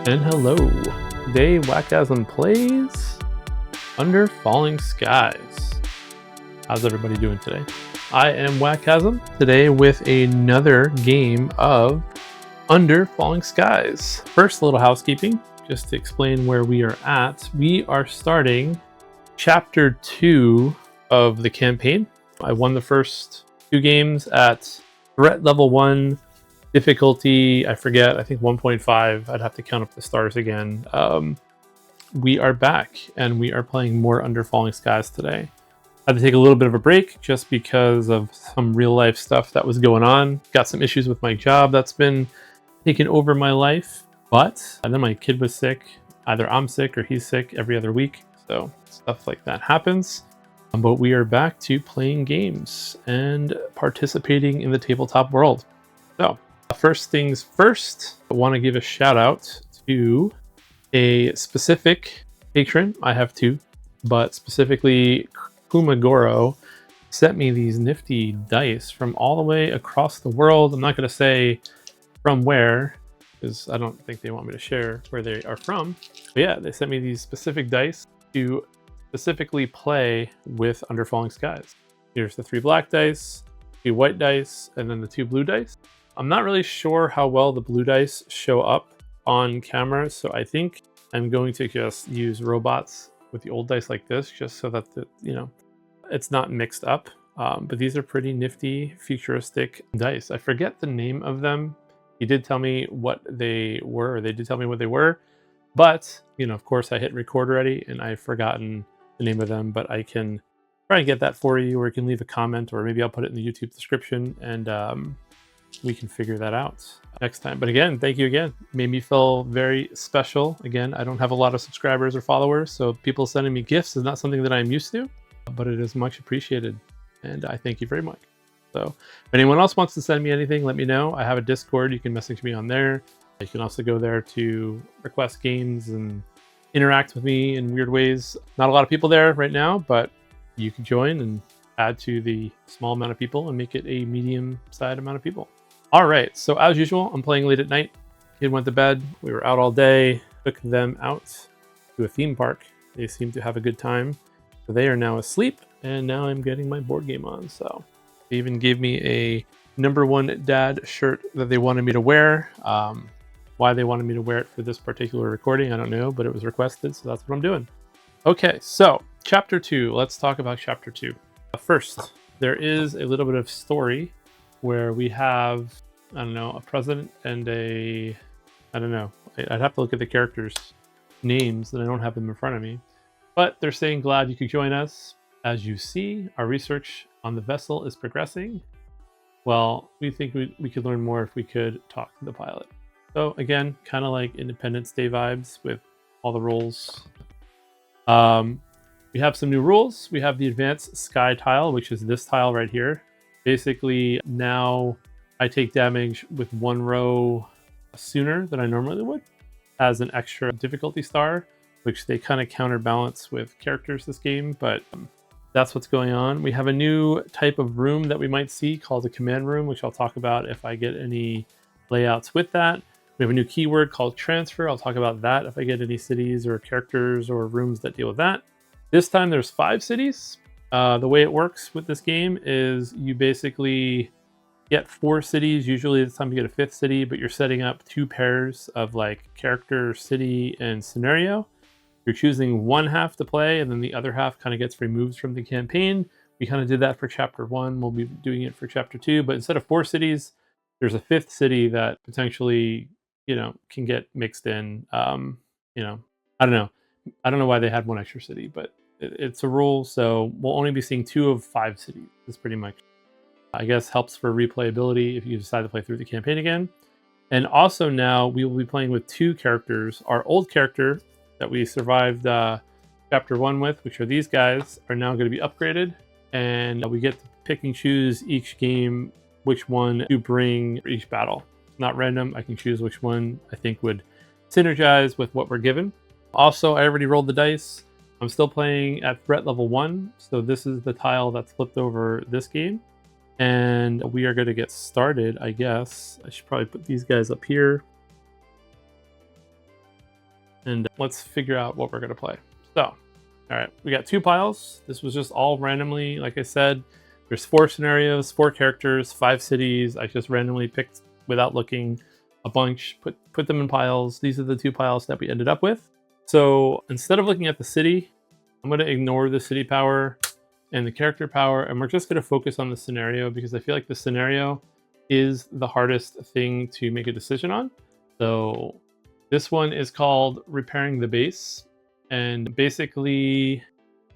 And hello. Today, Wakasm plays Under Falling Skies. How's everybody doing today? I am Wakasm today with another game of Under Falling Skies. First, a little housekeeping, just to explain where we are at. We are starting Chapter 2 of the campaign. I won the first two games at threat level 1. Difficulty, I forget, I think 1.5. I'd have to count up the stars again. We are back, and we are playing more Under Falling Skies today. I had to take a little bit of a break just because of some real-life stuff that was going on. Got some issues with my job that's been taking over my life. And then my kid was sick. Either I'm sick or he's sick every other week. So stuff like that happens. But we are back to playing games and participating in the tabletop world. So, first things first, I want to give a shout out to a specific patron. I have two, but specifically Kumagoro sent me these nifty dice from all the way across the world. I'm not going to say from where, because I don't think they want me to share where they are from. But yeah, they sent me these specific dice to specifically play with Under Falling Skies. Here's the 3 black dice, 2 white dice, and then the 2 blue dice. I'm not really sure how well the blue dice show up on camera, so I think I'm going to just use robots with the old dice like this, just so that it's not mixed up. But these are pretty nifty, futuristic dice. I forget the name of them. He did tell me what they were, or they did tell me what they were. But of course, I hit record already, and I've forgotten the name of them. But I can try and get that for you, or you can leave a comment, or maybe I'll put it in the YouTube description, and we can figure that out next time. But again, thank you again. Made me feel very special. Again, I don't have a lot of subscribers or followers, so people sending me gifts is not something that I'm used to, but it is much appreciated, and I thank you very much. So if anyone else wants to send me anything, let me know. I have a Discord. You can message me on there. You can also go there to request games and interact with me in weird ways. Not a lot of people there right now, but you can join and add to the small amount of people and make it a medium-sized amount of people. All right, so as usual, I'm playing late at night. Kid went to bed. We were out all day. Took them out to a theme park. They seem to have a good time. So they are now asleep, and now I'm getting my board game on. So they even gave me a number 1 dad shirt that they wanted me to wear. Why they wanted me to wear it for this particular recording, I don't know, but it was requested, so that's what I'm doing. Okay, so Chapter 2. Let's talk about Chapter 2. First, there is a little bit of story where we have, I don't know, a president and I don't know. I'd have to look at the characters' names, and I don't have them in front of me. But they're saying, glad you could join us. As you see, our research on the vessel is progressing. Well, we think we could learn more if we could talk to the pilot. So again, kind of like Independence Day vibes with all the rules. We have some new rules. We have the advanced sky tile, which is this tile right here. Basically, now I take damage with 1 row sooner than I normally would. Has an extra difficulty star, which they kind of counterbalance with characters this game, but that's what's going on. We have a new type of room that we might see called a command room, which I'll talk about if I get any layouts with that. We have a new keyword called transfer. I'll talk about that if I get any cities or characters or rooms that deal with that. This time there's 5 cities. The way it works with this game is you basically get 4 cities. Usually this time you get a 5th city, but you're setting up 2 pairs of like character, city, and scenario. You're choosing one half to play, and then the other half kind of gets removed from the campaign. We kind of did that for Chapter 1. We'll be doing it for Chapter 2, but instead of 4 cities, there's a 5th city that potentially, can get mixed in. I don't know. I don't know why they had 1 extra city, but it's a rule, so we'll only be seeing 2 of 5 cities. This pretty much, I guess, helps for replayability if you decide to play through the campaign again. And also now we will be playing with 2 characters. Our old character that we survived Chapter 1 with, which are these guys, are now going to be upgraded. And we get to pick and choose each game which one to bring for each battle. It's not random. I can choose which one I think would synergize with what we're given. Also, I already rolled the dice. I'm still playing at threat level 1, so this is the tile that's flipped over this game. And we are going to get started, I guess. I should probably put these guys up here. and let's figure out what we're going to play. So, all right, we got 2 piles. This was just all randomly, like I said. There's 4 scenarios, 4 characters, 5 cities. I just randomly picked without looking a bunch, put them in piles. These are the 2 piles that we ended up with. So instead of looking at the city, I'm going to ignore the city power and the character power, and we're just going to focus on the scenario because I feel like the scenario is the hardest thing to make a decision on. So this one is called repairing the base, and basically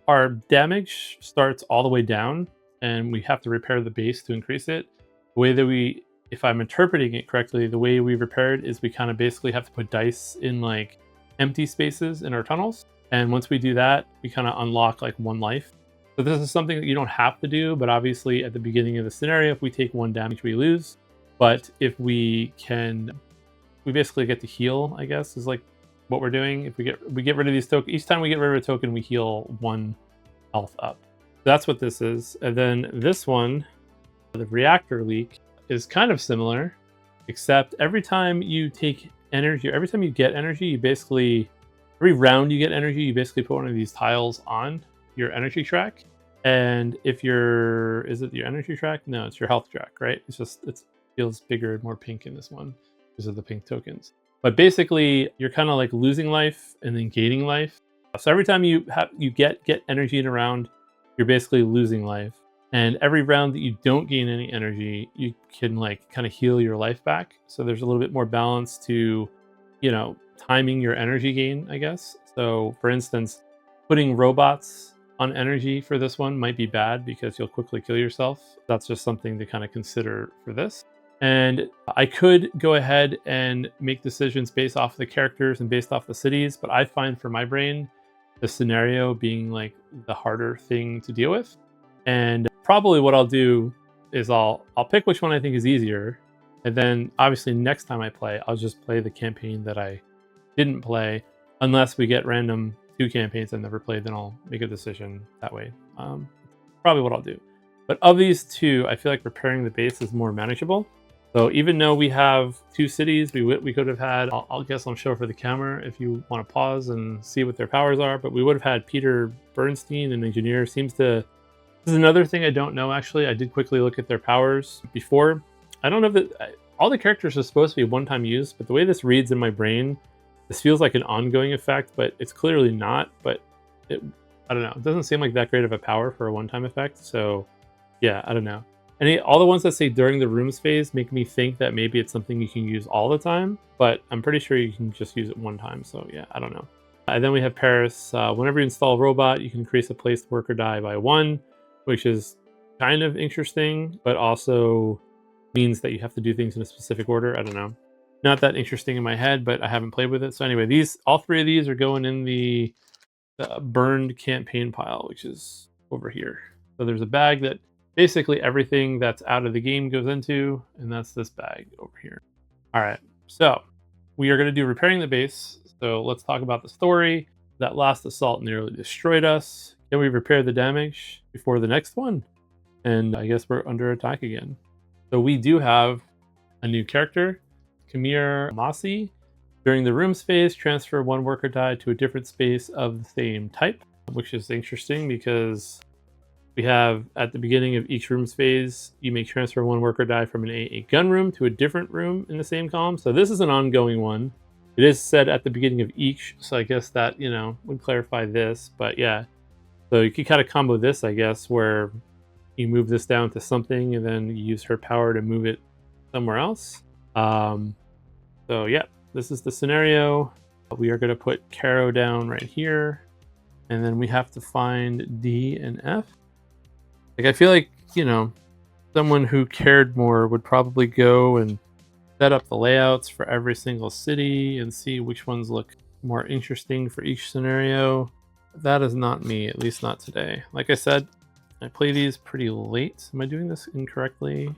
our damage starts all the way down and we have to repair the base to increase it. The way that if I'm interpreting it correctly, the way we repair it is we kind of basically have to put dice in like empty spaces in our tunnels. And once we do that, we kind of unlock like 1 life. So this is something that you don't have to do, but obviously at the beginning of the scenario, if we take 1 damage, we lose. But if we basically get to heal, I guess, is like what we're doing. If we get rid of these tokens, each time we get rid of a token, we heal 1 health up. That's what this is. And then this one, the reactor leak, is kind of similar, except every time you take energy, every time you get energy, you basically, every round you get energy, you basically put one of these tiles on your energy track. And if is it your energy track? No, it's your health track, right? It feels bigger and more pink in this one because of the pink tokens. But basically, you're kind of like losing life and then gaining life. So every time you get energy in a round, you're basically losing life. And every round that you don't gain any energy, you can like kind of heal your life back. So there's a little bit more balance to, timing your energy gain, I guess. So for instance, putting robots on energy for this one might be bad because you'll quickly kill yourself. That's just something to kind of consider for this. And I could go ahead and make decisions based off the characters and based off the cities, but I find for my brain, the scenario being like the harder thing to deal with. And probably what I'll do is I'll pick which one I think is easier. And then obviously next time I play, I'll just play the campaign that I didn't play, unless we get random 2 campaigns I've never played, then I'll make a decision that way. Probably what I'll do. But of these 2, I feel like repairing the base is more manageable. So even though we have 2 cities, we could have had, I'll show for the camera if you want to pause and see what their powers are, but we would have had Peter Bernstein, an engineer. This is another thing I don't know, actually. I did quickly look at their powers before. I don't know if all the characters are supposed to be one-time use, but the way this reads in my brain, this feels like an ongoing effect, but it's clearly not. But I don't know. It doesn't seem like that great of a power for a one-time effect. So yeah, I don't know. All the ones that say during the rooms phase make me think that maybe it's something you can use all the time, but I'm pretty sure you can just use it one time. So yeah, I don't know. And then we have Paris. Whenever you install a robot, you can increase a placed worker die by 1, which is kind of interesting, but also means that you have to do things in a specific order. I don't know. Not that interesting in my head, but I haven't played with it. So anyway, all 3 of these are going in the burned campaign pile, which is over here. So there's a bag that basically everything that's out of the game goes into, and that's this bag over here. All right, so we are going to do repairing the base. So let's talk about the story. That last assault nearly destroyed us. Can we repair the damage before the next one? And I guess we're under attack again. So we do have a new character, Kamir Masi. During the rooms phase, transfer 1 worker die to a different space of the same type, which is interesting because we have at the beginning of each rooms phase, you may transfer 1 worker die from an AA gun room to a different room in the same column. So this is an ongoing one. It is said at the beginning of each, so I guess that, would clarify this. But yeah, so you could kind of combo this, I guess, where you move this down to something and then you use her power to move it somewhere else. So yeah, this is the scenario. We are going to put Caro down right here, and then we have to find D and F. Like, I feel like, someone who cared more would probably go and set up the layouts for every single city and see which ones look more interesting for each scenario. That is not me, at least not today. Like I said, I play these pretty late. Am I doing this incorrectly?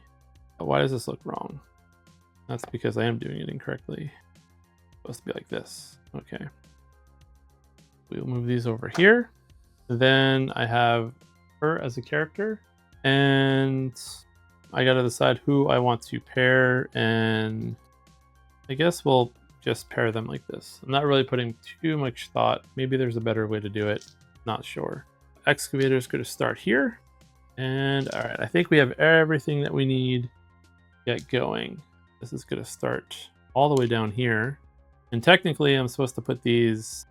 Why does this look wrong? That's because I am doing it incorrectly. It's supposed to be like this. Okay. We'll move these over here. Then I have her as a character, and I gotta decide who I want to pair, and I guess we'll just pair them like this. I'm not really putting too much thought. Maybe there's a better way to do it. Not sure. Excavator is going to start here. And all right, I think we have everything that we need to get going. This is going to start all the way down here. And technically, I'm supposed to put these,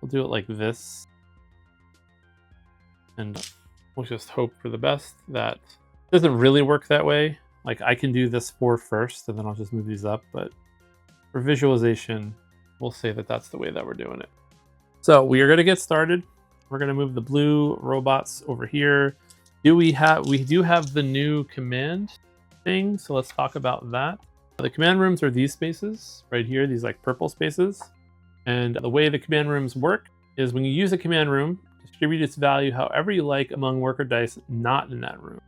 we'll do it like this. And we'll just hope for the best. That it doesn't really work that way. Like I can do this 4 first, and then I'll just move these up. But for visualization, we'll say that that's the way that we're doing it. So we are going to get started. We're going to move the blue robots over here. We do have the new command thing, so let's talk about that. The command rooms are these spaces right here, these like purple spaces. And the way the command rooms work is when you use a command room, distribute its value however you like among worker dice not in that room.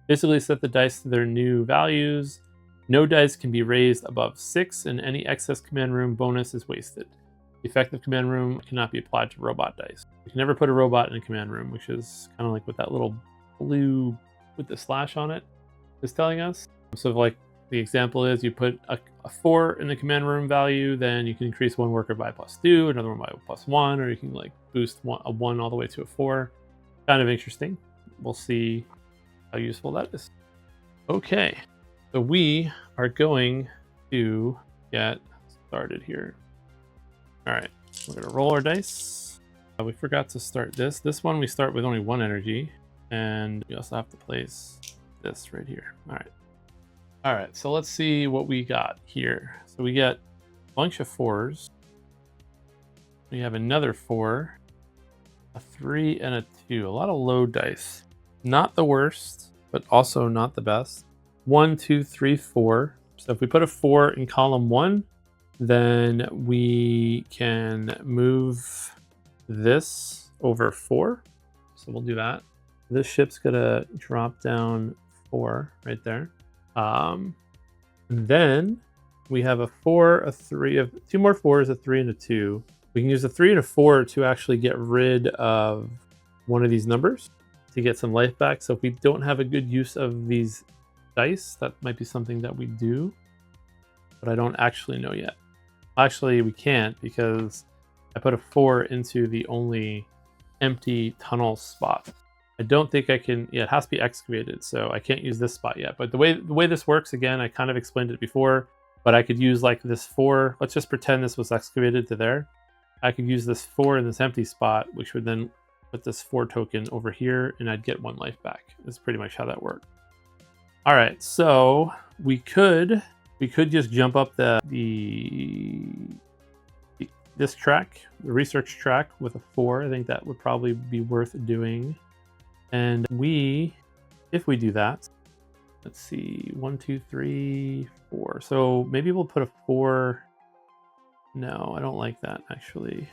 Basically set the dice to their new values. No dice can be raised above 6, and any excess command room bonus is wasted. The effective command room cannot be applied to robot dice. You can never put a robot in a command room, which is kind of like what that little blue with the slash on it is telling us. So like the example is you put a 4 in the command room value, then you can increase one worker by +2, another one by +1, or you can like boost a 1 all the way to a 4. Kind of interesting. We'll see how useful that is. Okay, so we are going to get started here. All right, we're gonna roll our dice. We forgot to start this. This one we start with only 1 energy, and we also have to place this right here. All right, so let's see what we got here. So we get a bunch of 4s. We have another 4, a 3, and a 2. A lot of low dice. Not the worst, but also not the best. 1, 2, 3, 4. So if we put a 4 in column 1, then we can move this over 4. So we'll do that. This ship's gonna drop down 4 right there. And then we have a 4, a 3, of 2 more 4s, a 3, and a 2. We can use a 3 and a 4 to actually get rid of one of these numbers to get some life back. So if we don't have a good use of these dice, that might be something that we do, but I don't actually know yet. Actually, we can't because I put a 4 into the only empty tunnel spot. I don't think I can. Yeah, it has to be excavated, so I can't use this spot yet. But the way this works, again, I kind of explained it before, but I could use like this 4. Let's just pretend this was excavated to there. I could use this 4 in this empty spot, which would then put this 4 token over here, and I'd get 1 life back. That's pretty much how that works. All right, so we could just jump up this track, the research track, with a 4. I think that would probably be worth doing. And if we do that, let's see, 1, 2, 3, 4. So maybe we'll put a 4. No, I don't like that actually.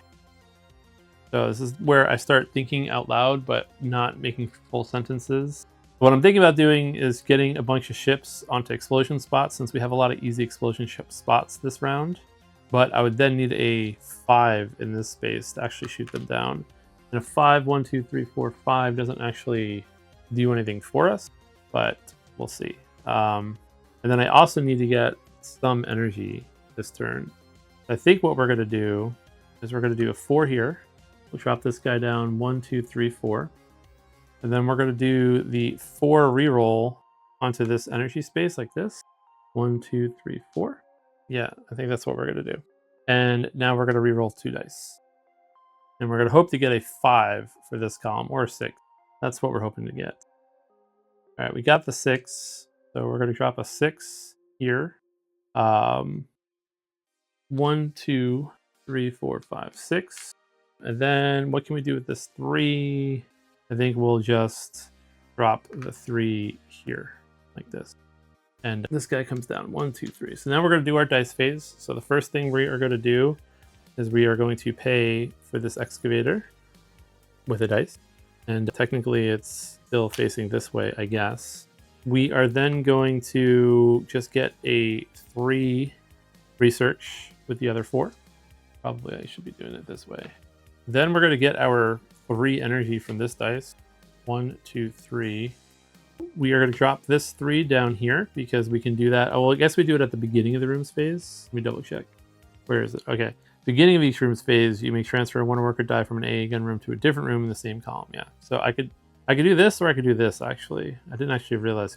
So this is where I start thinking out loud, but not making full sentences. What I'm thinking about doing is getting a bunch of ships onto explosion spots, since we have a lot of easy explosion ship spots this round. But I would then need a 5 in this space to actually shoot them down. And a 5, 1, 2, 3, 4, 5 doesn't actually do anything for us, but we'll see. And then I also need to get some energy this turn. I think what we're going to do is we're going to do a 4 here. We'll drop this guy down 1, 2, 3, 4. And then we're going to do the 4 reroll onto this energy space like this. 1, 2, 3, 4. Yeah, I think that's what we're going to do. And now we're going to reroll 2 dice. And we're going to hope to get a 5 for this column, or a 6. That's what we're hoping to get. All right, we got the 6. So we're going to drop a 6 here. 1, 2, 3, 4, 5, 6. And then what can we do with this 3? I think we'll just drop the 3 here, like this. And this guy comes down, 1, 2, 3. So now we're going to do our dice phase. So the first thing we are going to do is we are going to pay for this excavator with a dice. And technically it's still facing this way, I guess. We are then going to just get a 3 research with the other 4. Probably I should be doing it this way. Then we're going to get our 3 energy from this dice. 1, 2, 3. We are going to drop this 3 down here because we can do that. Oh, well, I guess we do it at the beginning of the rooms phase. Let me double check. Where is it? Okay. Beginning of each room's phase, you may transfer one worker die from an A gun room to a different room in the same column. Yeah. So I could do this, or I could do this. Actually, I didn't actually realize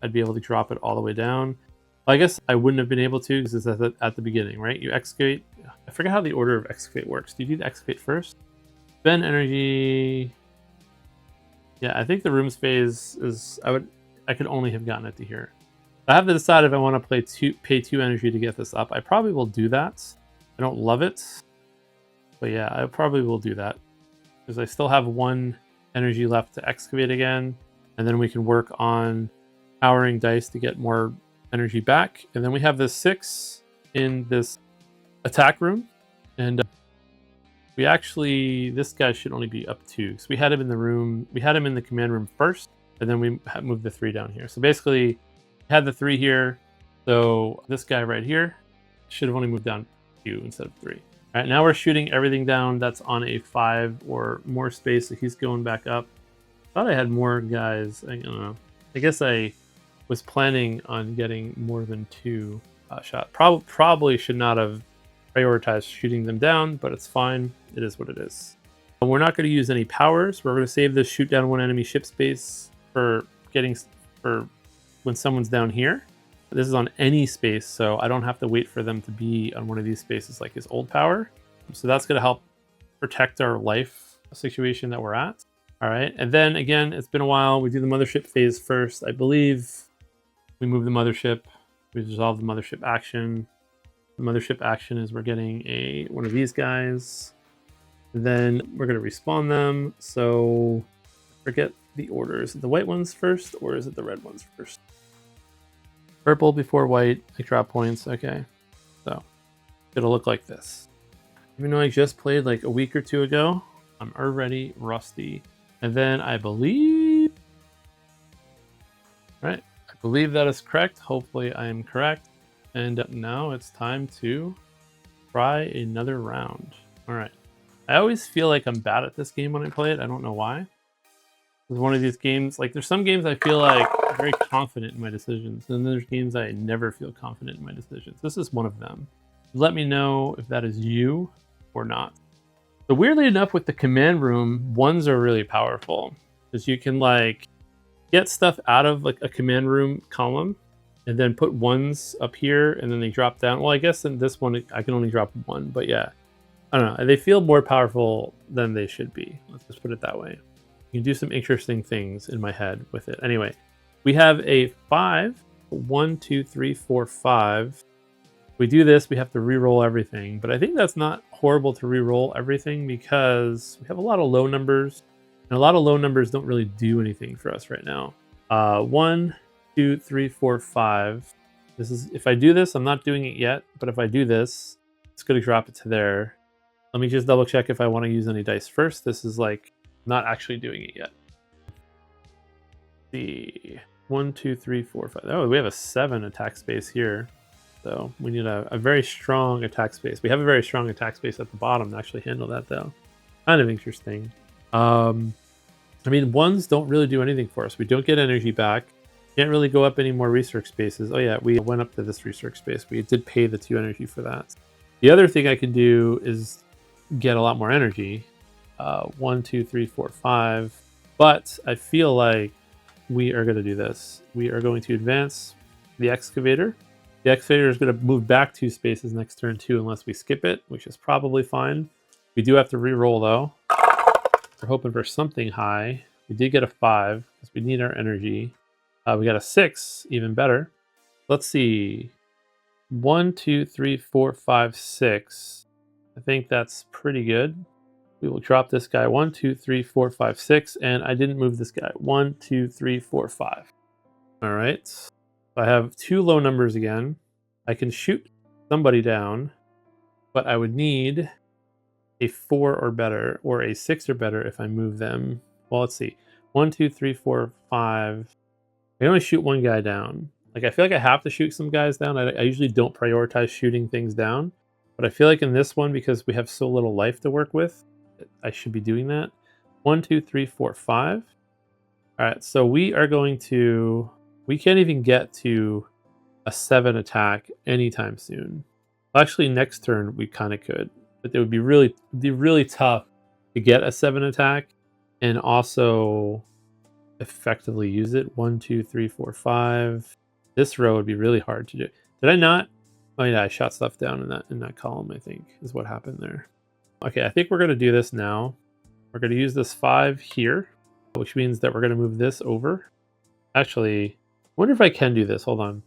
I'd be able to drop it all the way down. Well, I guess I wouldn't have been able to because it's at the beginning, right? You excavate. I forget how the order of excavate works. Do you do the excavate first? Spend energy. Yeah, I think the rooms phase is. I could only have gotten it to here. I have to decide if I want to pay 2 energy to get this up. I probably will do that. I don't love it, but yeah, I probably will do that because I still have 1 energy left to excavate again, and then we can work on powering dice to get more energy back. And then we have this 6 in this attack room, and this guy should only be up 2 because we had him in the command room first, and then we moved the 3 down here. So basically, we had the 3 here, so this guy right here should have only moved down 2 instead of 3. All right, now we're shooting everything down that's on a 5 or more space, so he's going back up. Thought I had more guys. I don't know. I guess I was planning on getting more than 2 shot. Probably should not have prioritized shooting them down, but it's fine. It is what it is. We're not going to use any powers. We're going to save this shoot down 1 enemy ship space for when someone's down here. This is on any space, so I don't have to wait for them to be on one of these spaces like his old power. So that's going to help protect our life situation that we're at. All right, and then again, it's been a while. We do the mothership phase first. I believe we move the mothership. We resolve the mothership action. The mothership action is we're getting one of these guys. Then we're going to respawn them. So forget the order. Is it the white ones first, or is it the red ones first? Purple before white, like drop points. Okay, so it'll look like this. Even though I just played like a week or 2 ago, I'm already rusty. And then I believe that is correct. Hopefully I am correct. And now it's time to try another round. All right. I always feel like I'm bad at this game when I play it. I don't know why. It's one of these games, like there's some games I feel like I'm very confident in my decisions, and then there's games I never feel confident in my decisions. This is one of them. Let me know if that is you or not. So weirdly enough, with the command room, 1s are really powerful because you can like get stuff out of like a command room column and then put 1s up here and then they drop down. Well, I guess in this one, I can only drop 1, but yeah, I don't know. They feel more powerful than they should be. Let's just put it that way. You can do some interesting things in my head with it. Anyway, we have a 5. 1, 2, 3, 4, 5. If we do this, we have to re-roll everything. But I think that's not horrible to re-roll everything because we have a lot of low numbers. And a lot of low numbers don't really do anything for us right now. 1, 2, 3, 4, 5. This is, if I do this, I'm not doing it yet. But if I do this, it's going to drop it to there. Let me just double check if I want to use any dice first. This is like not actually doing it yet. The 1, 2, 3, 4, 5. Oh, we have a 7 attack space here. So we need a very strong attack space. We have a very strong attack space at the bottom to actually handle that, though. Kind of interesting. I mean, 1s don't really do anything for us. We don't get energy back. Can't really go up any more research spaces. Oh yeah, we went up to this research space. We did pay the 2 energy for that. The other thing I can do is get a lot more energy. 1, 2, 3, 4, 5. But I feel like we are going to do this. We are going to advance the excavator. The excavator is going to move back 2 spaces next turn too, unless we skip it, which is probably fine. We do have to re-roll though. We're hoping for something high. We did get a 5 because we need our energy. We got a 6, even better. Let's see. 1, 2, 3, 4, 5, 6. I think that's pretty good. We will drop this guy 1, 2, 3, 4, 5, 6, and I didn't move this guy 1, 2, 3, 4, 5. All right. I have 2 low numbers again. I can shoot somebody down, but I would need a 4 or better, or a 6 or better if I move them. Well, let's see. 1, 2, 3, 4, 5. I only shoot 1 guy down. Like, I feel like I have to shoot some guys down. I usually don't prioritize shooting things down, but I feel like in this one, because we have so little life to work with, I should be doing that. 1, 2, 3, 4, 5. All right, so we are going to... We can't even get to a 7 attack anytime soon. Actually, next turn we kind of could, but it would be really tough to get a 7 attack and also effectively use it. 1, 2, 3, 4, 5. This row would be really hard to do. Did I not? Oh yeah, I shot stuff down in that column, I think, is what happened there. Okay, I think we're gonna do this now. We're gonna use this 5 here, which means that we're gonna move this over. Actually, I wonder if I can do this. Hold on.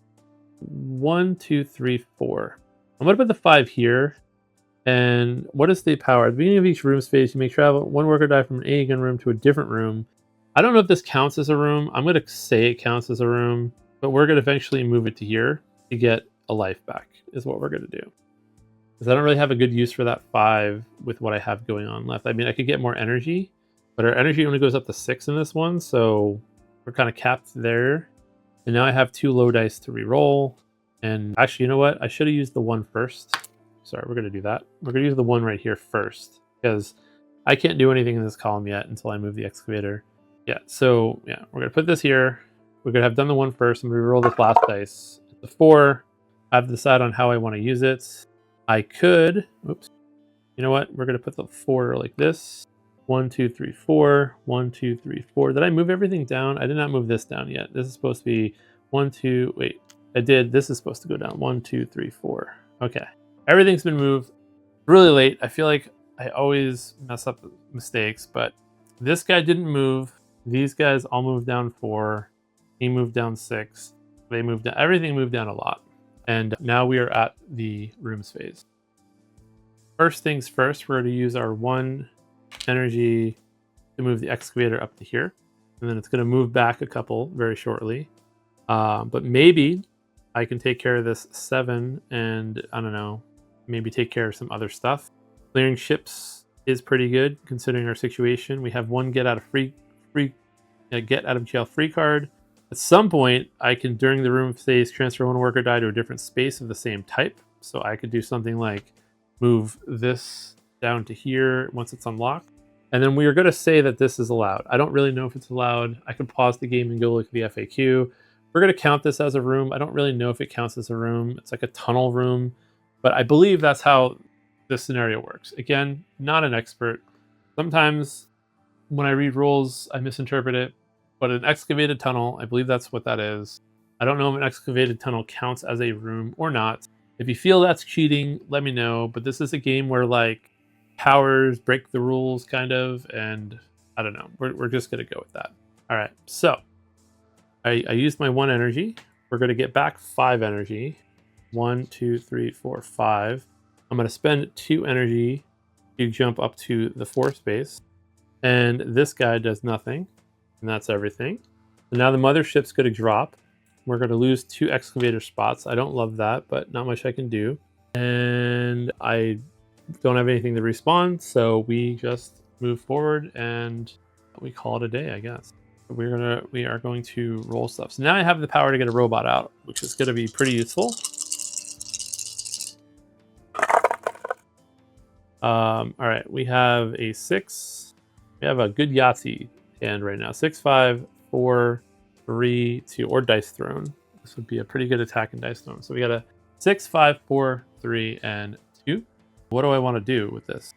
1, 2, 3, 4. I'm gonna put the 5 here. And what is the power? At the beginning of each room space, you may travel one worker die from an A gun room to a different room. I don't know if this counts as a room. I'm going to say it counts as a room, but we're going to eventually move it to here to get a life back is what we're going to do. Because I don't really have a good use for that 5 with what I have going on left. I mean, I could get more energy, but our energy only goes up to 6 in this one, so we're kind of capped there. And now I have 2 low dice to re-roll. And actually, you know what? I should have used the 1 first. Sorry, we're going to do that. We're going to use the 1 right here first because I can't do anything in this column yet until I move the excavator. Yeah, so yeah, we're going to put this here. We're going to have done the 1 first. I'm going to roll this last dice. The 4, I have to decide on how I want to use it. I could, oops, you know what? We're going to put the 4 like this. 1, 2, 3, 4. 1, 2, 3, 4. Did I move everything down? I did not move this down yet. This is supposed to be 1, 2, wait, I did. This is supposed to go down. 1, 2, 3, 4. Okay. Everything's been moved really late. I feel like I always mess up mistakes, but this guy didn't move. These guys all moved down 4. He moved down 6. They moved down. Everything moved down a lot. And now we are at the rooms phase. First things first, we're going to use our 1 energy to move the excavator up to here. And then it's going to move back a couple very shortly. But maybe I can take care of this 7 and, I don't know, maybe take care of some other stuff. Clearing ships is pretty good considering our situation. We have 1 get out of jail free card. At some point, I can, during the room phase, transfer 1 worker die to a different space of the same type. So I could do something like move this down to here once it's unlocked. And then we are going to say that this is allowed. I don't really know if it's allowed. I could pause the game and go look at the FAQ. We're going to count this as a room. I don't really know if it counts as a room. It's like a tunnel room. But I believe that's how this scenario works. Again, not an expert. Sometimes when I read rules, I misinterpret it. But an excavated tunnel, I believe that's what that is. I don't know if an excavated tunnel counts as a room or not. If you feel that's cheating, let me know. But this is a game where like powers break the rules kind of. And I don't know. We're just going to go with that. All right. So I used my 1 energy. We're going to get back 5 energy. 1, 2, 3, 4, 5. I'm going to spend 2 energy to jump up to the 4 space. And this guy does nothing. And that's everything. So now the mothership's going to drop. We're going to lose 2 excavator spots. I don't love that, but not much I can do. And I don't have anything to respawn, so we just move forward and we call it a day, I guess. We are going to roll stuff. So now I have the power to get a robot out, which is going to be pretty useful. All right, we have a 6. We have a good Yahtzee hand right now. 6, 5, 4, 3, 2, or dice thrown. This would be a pretty good attack in dice thrown. So we got a 6, 5, 4, 3, and 2. What do I want to do with this?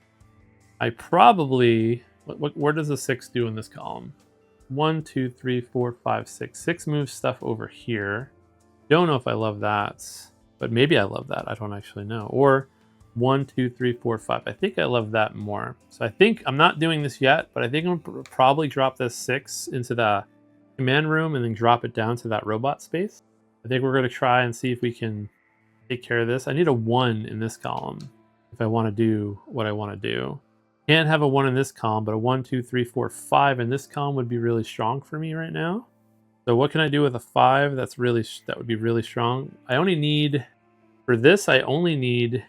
I probably, where does the 6 do in this column? 1, 2, 3, 4, 5, 6. 6 moves stuff over here. Don't know if I love that, but maybe I love that. I don't actually know. Or 1, 2, 3, 4, 5. I think I love that more. So I think I'm not doing this yet, but I think I'm gonna probably drop this 6 into the command room and then drop it down to that robot space. I think we're going to try and see if we can take care of this. I need a 1 in this column if I want to do what I want to do. Can't have a 1 in this column, but a 1, 2, 3, 4, 5 in this column would be really strong for me right now. So what can I do with a 5? That would be really strong. I only need, for this, I need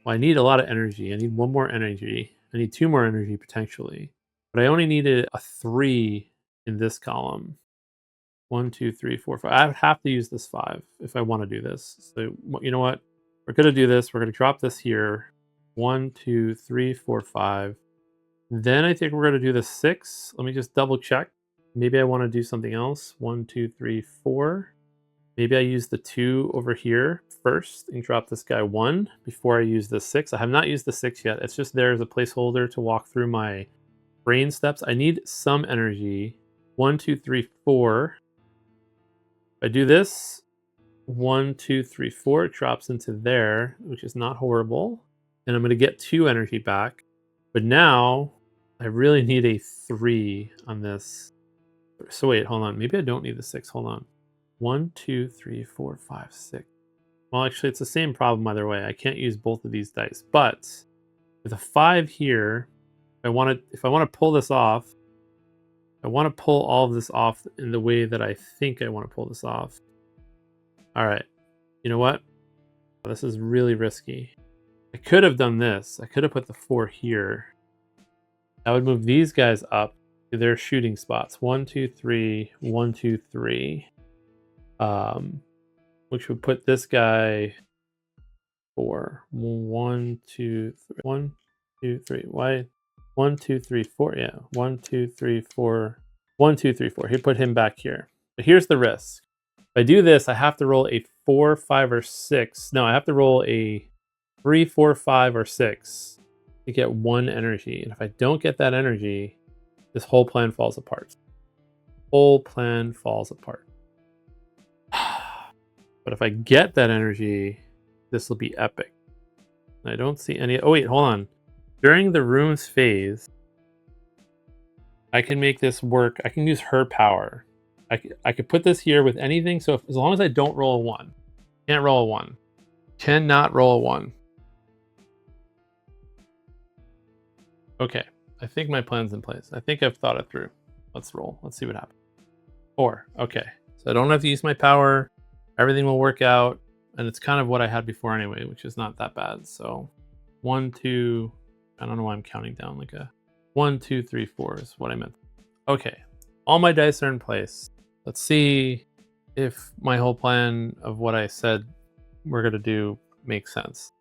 a lot of energy. I need 1 more energy. I need 2 more energy potentially. But I only needed a 3 in this column. 1, 2, 3, 4, 5. I would have to use this 5 if I want to do this. So you know what? We're going to do this. We're going to drop this here. 1, 2, 3, 4, 5. Then I think we're going to do the 6. Let me just double check. Maybe I want to do something else. 1, 2, 3, 4. Maybe I use the 2 over here first and drop this guy 1 before I use the 6. I have not used the 6 yet. It's just there as a placeholder to walk through my brain steps. I need some energy. 1, 2, 3, 4. If I do this, 1, 2, 3, 4, it drops into there, which is not horrible. And I'm going to get 2 energy back. But now I really need a 3 on this. So wait, hold on. Maybe I don't need the 6. Hold on. 1, 2, 3, 4, 5, 6. Well, actually, it's the same problem either way. I can't use both of these dice. But with a 5 here, if I want to pull this off, I want to pull all of this off in the way that I think I want to pull this off. All right. You know what? This is really risky. I could have done this. I could have put the 4 here. I would move these guys up to their shooting spots. 1, 2, 3, 1, 2, 3. Which would put this guy 4. 1, 2, 3. 1, 2, 3. Why? 1, 2, 3, 4. Yeah. 1, 2, 3, 4. 1, 2, 3, 4. He put him back here. But here's the risk. If I do this, I have to roll a 4, 5, or 6. No, I have to roll a 3, 4, 5, or 6 to get 1 energy. And if I don't get that energy, this whole plan falls apart. Whole plan falls apart. But if I get that energy, this will be epic. I don't see any. Oh, wait, hold on. During the room's phase, I can make this work. I can use her power. I could put this here with anything. So as long as I don't roll a 1, can't roll a 1. Cannot roll a 1. Okay. I think my plan's in place. I think I've thought it through. Let's roll. Let's see what happens. 4. Okay. So I don't have to use my power. Everything will work out. And it's kind of what I had before anyway, which is not that bad. So 1, 2, I don't know why I'm counting down like a 1, 2, 3, 4 is what I meant. Okay. All my dice are in place. Let's see if my whole plan of what I said we're going to do makes sense.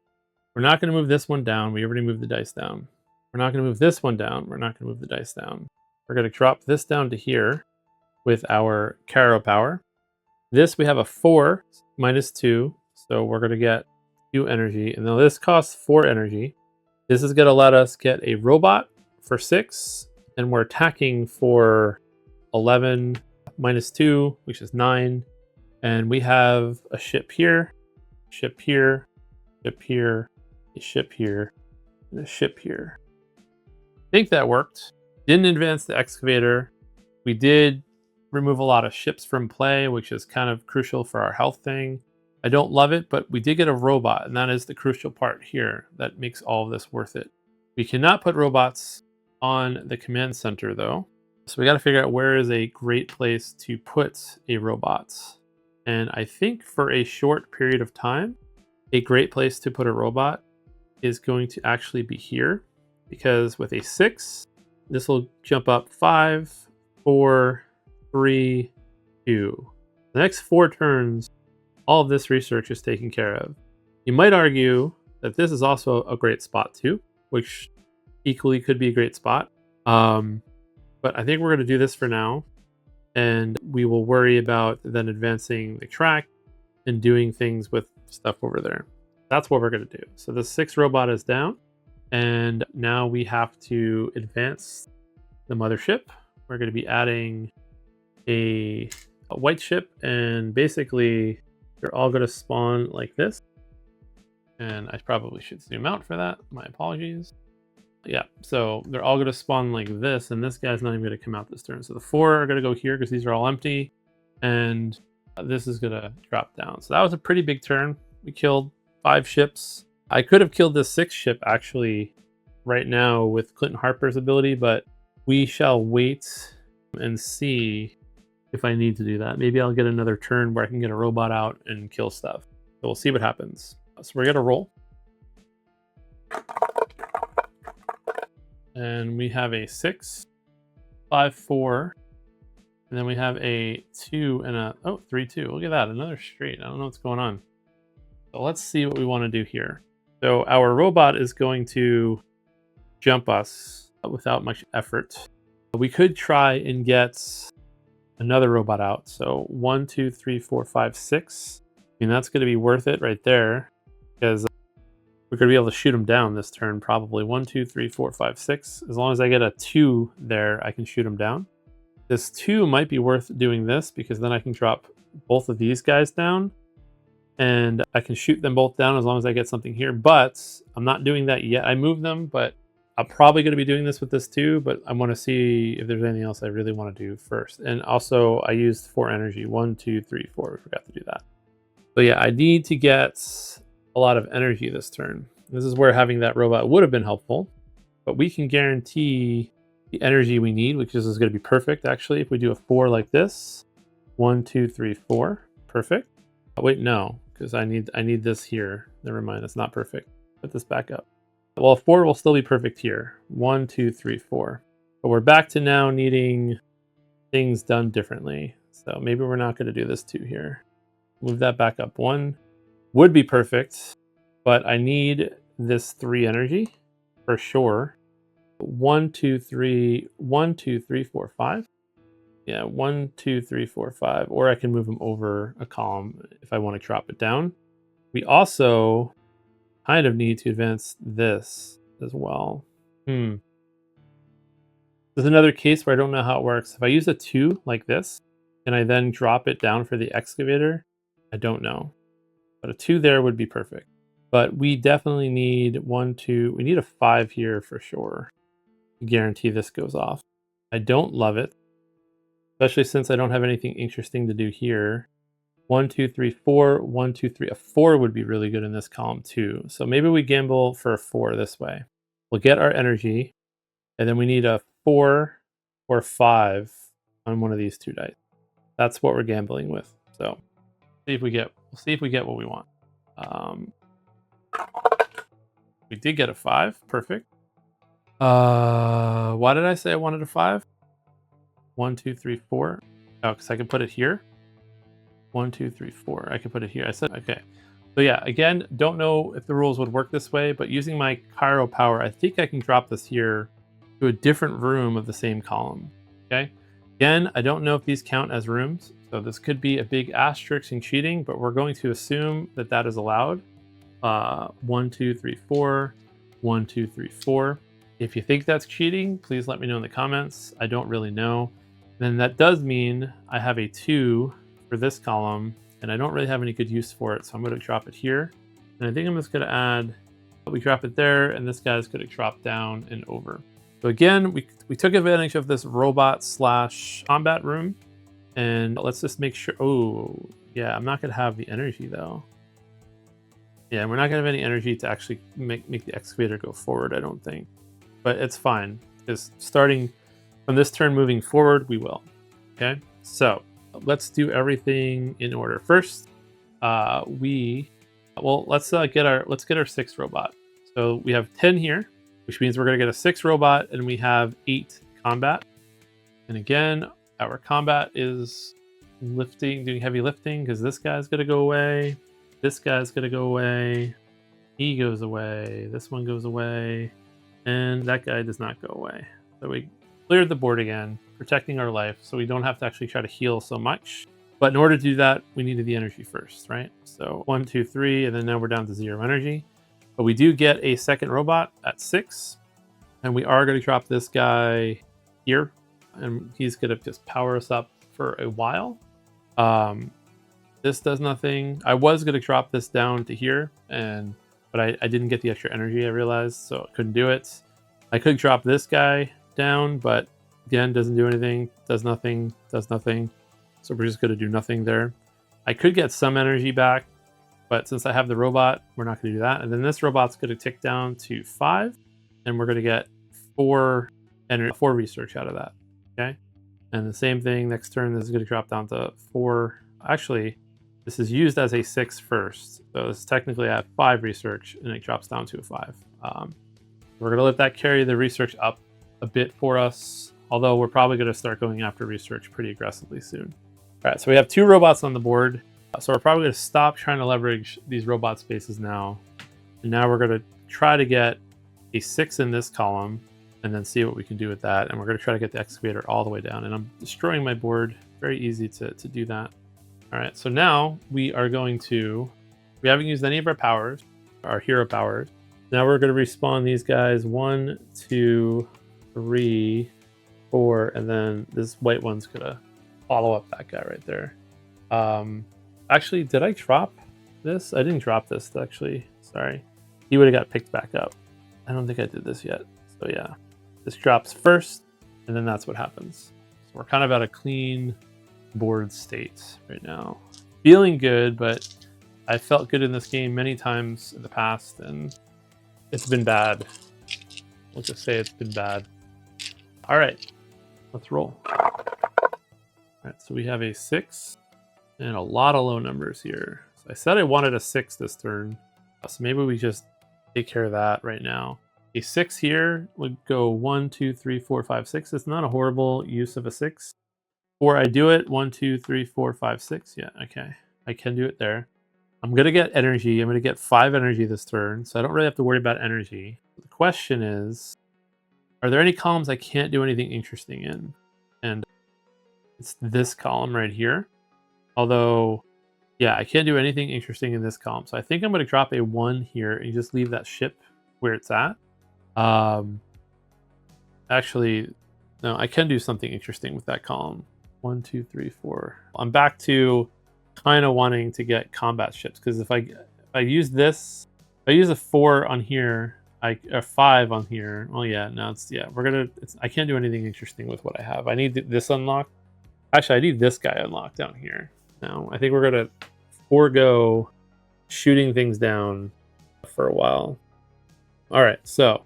We're not going to move this one down. We already moved the dice down. We're not going to move this one down. We're not going to move the dice down. We're going to drop this down to here with our Caro power. This, we have a 4 minus 2. So we're going to get 2 energy. And now this costs 4 energy. This is going to let us get a robot for 6. And we're attacking for 11 minus 2, which is 9. And we have a ship here, ship here, ship here, a ship here, and a ship here. I think that worked. Didn't advance the excavator. We did remove a lot of ships from play, which is kind of crucial for our health thing. I don't love it, but we did get a robot, and that is the crucial part here that makes all of this worth it. We cannot put robots on the command center, though. So we got to figure out where is a great place to put a robot. And I think for a short period of time, a great place to put a robot is going to actually be here. Because with a 6, this will jump up 5, 4, 3, 2. The next 4 turns, all of this research is taken care of. You might argue that this is also a great spot too, which equally could be a great spot. But I think we're going to do this for now. And we will worry about then advancing the track and doing things with stuff over there. That's what we're going to do. So the 6 robot is down. And now we have to advance the mothership. We're going to be adding a white ship, and basically they're all going to spawn like this. And I probably should zoom out for that. My apologies. Yeah, so they're all going to spawn like this, and this guy's not even going to come out this turn. So the 4 are going to go here because these are all empty, and this is going to drop down. So that was a pretty big turn. We killed 5 ships. I could have killed this 6th ship actually right now with Clinton Harper's ability, but we shall wait and see if I need to do that. Maybe I'll get another turn where I can get a robot out and kill stuff. So we'll see what happens. So we're going to roll. And we have a 6, 5, 4. And then we have a 2 and a 3, 2. Look at that, another straight. I don't know what's going on. So let's see what we want to do here. So our robot is going to jump us without much effort. We could try and get another robot out. So 1, 2, 3, 4, 5, 6. I mean, that's going to be worth it right there because we're going to be able to shoot them down this turn probably. 1, 2, 3, 4, 5, 6. As long as I get a 2 there, I can shoot them down. This 2 might be worth doing this because then I can drop both of these guys down and I can shoot them both down as long as I get something here. But I'm not doing that yet. I moved them, but I'm probably going to be doing this with this too, but I want to see if there's anything else I really want to do first. And also I used 4 energy. 1, 2, 3, 4. We forgot to do that. So yeah, I need to get a lot of energy this turn. This is where having that robot would have been helpful, but we can guarantee the energy we need, which is going to be perfect actually. If we do a 4 like this, 1, 2, 3, 4, perfect. Oh, wait, no, because I need this here. Never mind, it's not perfect. Put this back up. Well, 4 will still be perfect here. 1, 2, 3, 4. But we're back to now needing things done differently. So maybe we're not going to do this 2 here. Move that back up. 1 would be perfect, but I need this 3 energy for sure. 1, 2, 3, 1, 2, 3, 4, 5. Yeah, 1, 2, 3, 4, 5. Or I can move them over a column if I want to drop it down. We also kind of need to advance this as well. There's another case where I don't know how it works. If I use a 2 like this, can I then drop it down for the excavator? I don't know. But a 2 there would be perfect. But we definitely need 1, 2. We need a 5 here for sure to guarantee this goes off. I don't love it, especially since I don't have anything interesting to do here. 1, 2, 3, 4. 1, 2, 3. A 4 would be really good in this column too. So maybe we gamble for a 4 this way. We'll get our energy, and then we need a 4 or 5 on one of these 2 dice. That's what we're gambling with. So we'll see if we get what we want. We did get a 5. Perfect. Why did I say I wanted a 5? 1, 2, 3, 4. Oh, because I can put it here. 1, 2, 3, 4. I can put it here. I said, okay. So yeah, again, don't know if the rules would work this way, but using my Cairo power, I think I can drop this here to a different room of the same column. Okay. Again, I don't know if these count as rooms. So this could be a big asterisk in cheating, but we're going to assume that that is allowed. 1, 2, 3, 4. 1, 2, 3, 4. If you think that's cheating, please let me know in the comments. I don't really know. Then that does mean I have a 2 for this column, and I don't really have any good use for it, so I'm going to drop it here. And I think I'm just going to add, we drop it there, and this guy's going to drop down and over. So again, we took advantage of this robot / combat room, and let's just make sure. Oh, yeah, I'm not going to have the energy though. Yeah, we're not going to have any energy to actually make the excavator go forward, I don't think. But it's fine, because starting from this turn moving forward, we will. Okay, so let's do everything in order. First, let's get our 6 robot. So we have 10 here, which means we're going to get a 6 robot, and we have 8 combat. And again, our combat is doing heavy lifting, because this guy's going to go away. This guy's going to go away. He goes away. This one goes away. And that guy does not go away. So we cleared the board again, protecting our life, so we don't have to actually try to heal so much. But in order to do that, we needed the energy first, right? So 1, 2, 3, and then now we're down to 0 energy. But we do get a second robot at 6, and we are going to drop this guy here, and he's going to just power us up for a while. This does nothing. I was going to drop this down to here, but I didn't get the extra energy, I realized, so I couldn't do it. I could drop this guy down, but again, doesn't do anything, does nothing, does nothing. So we're just going to do nothing there. I could get some energy back, but since I have the robot, we're not going to do that. And then this robot's going to tick down to 5, and we're going to get 4 research out of that. Okay, and the same thing next turn. This is going to drop down to 4. Actually, this is used as a 6 first, so this technically I have 5 research, and it drops down to a 5. We're going to let that carry the research up a bit for us, although we're probably going to start going after research pretty aggressively soon. All right, so we have 2 robots on the board, so we're probably going to stop trying to leverage these robot spaces now, and now we're going to try to get a 6 in this column, and then see what we can do with that. And we're going to try to get the excavator all the way down, and I'm destroying my board very easy to do that. All right, so now we are going to, we haven't used any of our powers, our hero powers. Now we're going to respawn these guys 1, 2, 3, 4, and then this white one's going to follow up that guy right there. Actually, did I drop this? I didn't drop this, actually. Sorry. He would have got picked back up. I don't think I did this yet. So yeah, this drops first, and then that's what happens. So we're kind of at a clean board state right now. Feeling good, but I felt good in this game many times in the past, and it's been bad. We'll just say it's been bad. All right, let's roll. All right, so we have a 6 and a lot of low numbers here. So I said I wanted a 6 this turn, so maybe we just take care of that right now. A 6 here would go 1, 2, 3, 4, 5, 6. It's not a horrible use of a 6. Or I do it 1, 2, 3, 4, 5, 6. Yeah, okay. I can do it there. I'm going to get energy. I'm going to get 5 energy this turn, so I don't really have to worry about energy. The question is, are there any columns I can't do anything interesting in? And it's this column right here. Although, yeah, I can't do anything interesting in this column. So I think I'm going to drop a 1 here and just leave that ship where it's at. Actually, no, I can do something interesting with that column. 1, 2, 3, 4. I'm back to kind of wanting to get combat ships, because if I use this, if I use a 4 on here, a 5 on here. Well, yeah, no, it's, yeah, I can't do anything interesting with what I have. I need this unlocked. Actually, I need this guy unlocked down here. Now, I think we're gonna forego shooting things down for a while. All right, so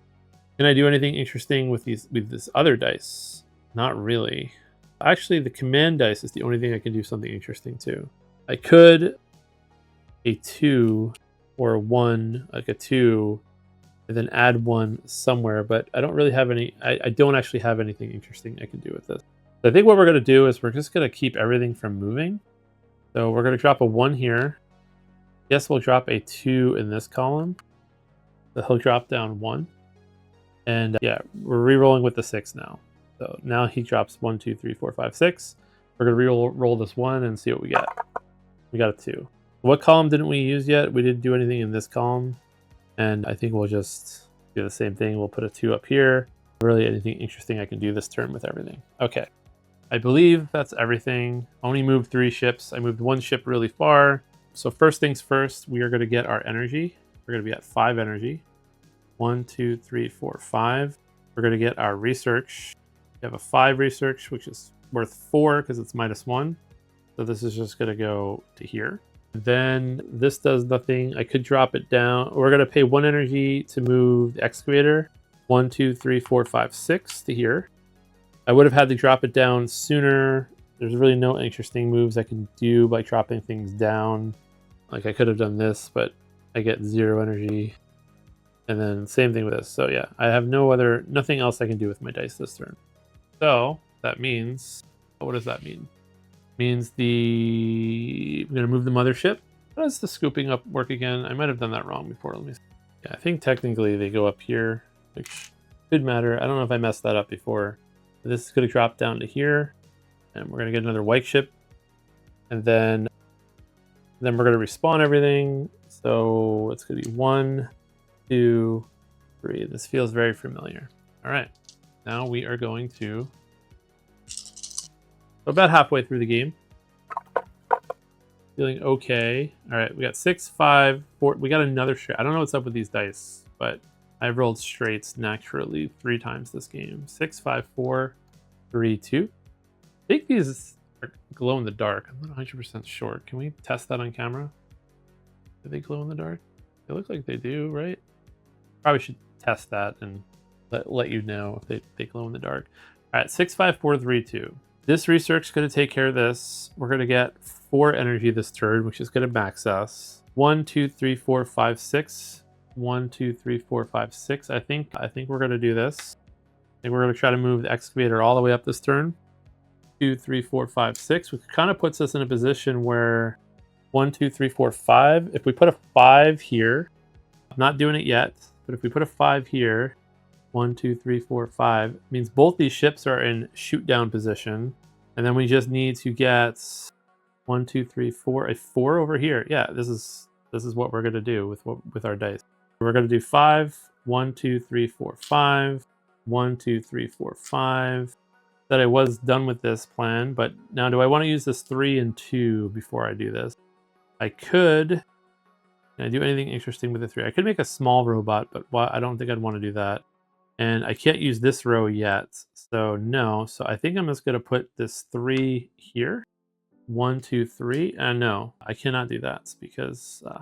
can I do anything interesting with this other dice? Not really. Actually, the command dice is the only thing I can do something interesting to. I could a 2 or a 1, like a 2, and then add 1 somewhere, but I don't really have any. I don't actually have anything interesting I can do with this. So I think what we're going to do is we're just going to keep everything from moving. So we're going to drop a 1 here. Yes, we'll drop a 2 in this column. So he'll drop down 1. And yeah, we're re-rolling with the 6 now. So now he drops 1, 2, 3, 4, 5, 6. We're going to re-roll this 1 and see what we get. We got a 2. What column didn't we use yet? We didn't do anything in this column. And I think we'll just do the same thing. We'll put a 2 up here. Really anything interesting I can do this turn with everything. Okay. I believe that's everything. Only moved 3 ships. I moved 1 ship really far. So first things first, we are going to get our energy. We're going to be at 5 energy. 1, 2, 3, 4, 5. We're going to get our research. We have a 5 research, which is worth 4 because it's -1. So this is just going to go to here. Then this does nothing. I could drop it down. We're going to pay 1 energy to move the excavator. 1, 2, 3, 4, 5, 6 to here. I would have had to drop it down sooner. There's really no interesting moves I can do by dropping things down. Like I could have done this, but I get 0 energy. And then same thing with this. So yeah, I have nothing else I can do with my dice this turn. So that means, what does that mean? It means I'm going to move the mothership. How does the scooping up work again? I might have done that wrong before. Let me see. Yeah, I think technically they go up here, which could matter. I don't know if I messed that up before. This is going to drop down to here, and we're going to get another white ship, and then we're going to respawn everything. So it's going to be 1, 2, 3. This feels very familiar. All right, now we are going to about halfway through the game. Feeling okay. All right, we got 6, 5, 4. We got another straight. I don't know what's up with these dice, but I've rolled straights naturally 3 times this game. 6, 5, 4, 3, 2. I think these are glow in the dark. I'm not 100% sure. Can we test that on camera? Do they glow in the dark? They look like they do, right? Probably should test that and let you know if they glow in the dark. All right, 6, 5, 4, 3, 2. This research is going to take care of this. We're going to get 4 energy this turn, which is going to max us. 1, 2, 3, 4, 5, 6. 1, 2, 3, 4, 5, 6. I think we're going to do this. I think we're going to try to move the excavator all the way up this turn. 2, 3, 4, 5, 6, which kind of puts us in a position where 1, 2, 3, 4, 5. If we put a 5 here, I'm not doing it yet, but if we put a 5 here, 1, 2, 3, 4, 5, means both these ships are in shoot down position, And then we just need to get 1, 2, 3, 4, a 4 over here. Yeah, this is what we're gonna do with our dice. We're gonna do 5, 1, 2, 3, 4, 5, 1, 2, 3, 4, 5. That I was done with this plan, but now do I want to use this 3 and 2 before I do this? I could. Can I do anything interesting with the 3? I could make a small robot, but I don't think I'd want to do that. And I can't use this row yet, so no. So I think I'm just going to put this 3 here. 1, 2, 3. No, I cannot do that because if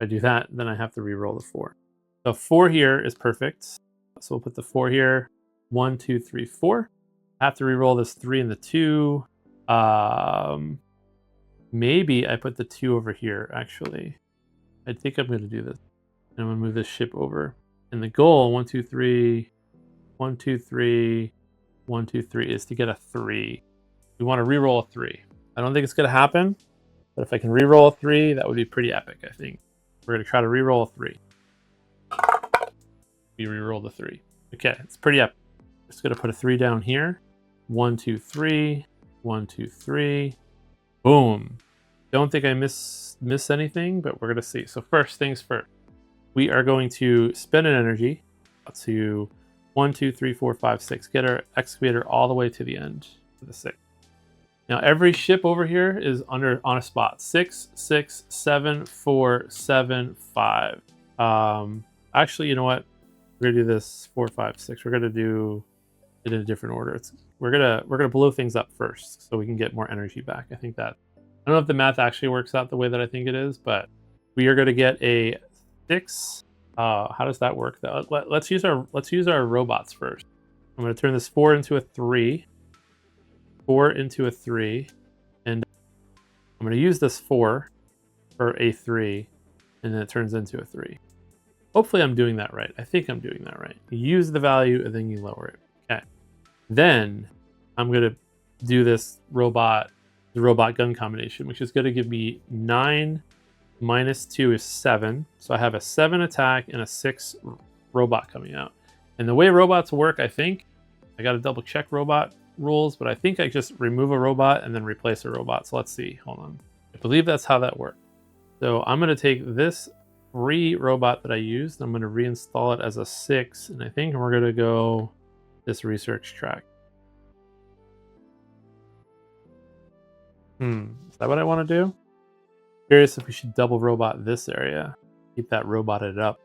I do that, then I have to re-roll the 4. So 4 here is perfect. So we'll put the 4 here. 1, 2, 3, 4. I have to re-roll this 3 and the 2. Maybe I put the 2 over here, actually. I think I'm going to do this. I'm going to move this ship over. And the goal, 1, 2, 3, 1, 2, 3, 1, 2, 3, is to get a 3. We want to re-roll a 3. I don't think it's going to happen, but if I can re-roll a 3, that would be pretty epic, I think. We're going to try to re-roll a 3. We re-rolled a 3. Okay, it's pretty epic. Just going to put a 3 down here. 1, 2, 3, 1, 2, 3. Boom. Don't think I miss anything, but we're going to see. So first things first. We are going to spend an energy to 1, 2, 3, 4, 5, 6. Get our excavator all the way to the end of the 6. Now every ship over here is on a spot. 6, 6, 7, 4, 7, 5. Actually, you know what? We're gonna do this 4, 5, 6. We're gonna do it in a different order. We're gonna blow things up first so we can get more energy back. I think that. I don't know if the math actually works out the way that I think it is, but we are gonna get a 6. How does that work though? Let's use our robots first. I'm gonna turn this 4 into a 3. 4 into a 3, and I'm going to use this 4 for a 3, and then it turns into a 3. Hopefully I'm doing that right. I think I'm doing that right. You use the value, and then you lower it. Okay. Then I'm going to do the robot gun combination, which is going to give me 9 minus 2 is 7. So I have a 7 attack and a 6 robot coming out. And the way robots work, I think, I got to double check robot rules, but I think I just remove a robot and then replace a robot. So let's see. Hold on. I believe that's how that works. So I'm going to take this free robot that I used. I'm going to reinstall it as a 6, and I think we're going to go this research track. Is that what I want to do? Curious if we should double robot this area. Keep that roboted up.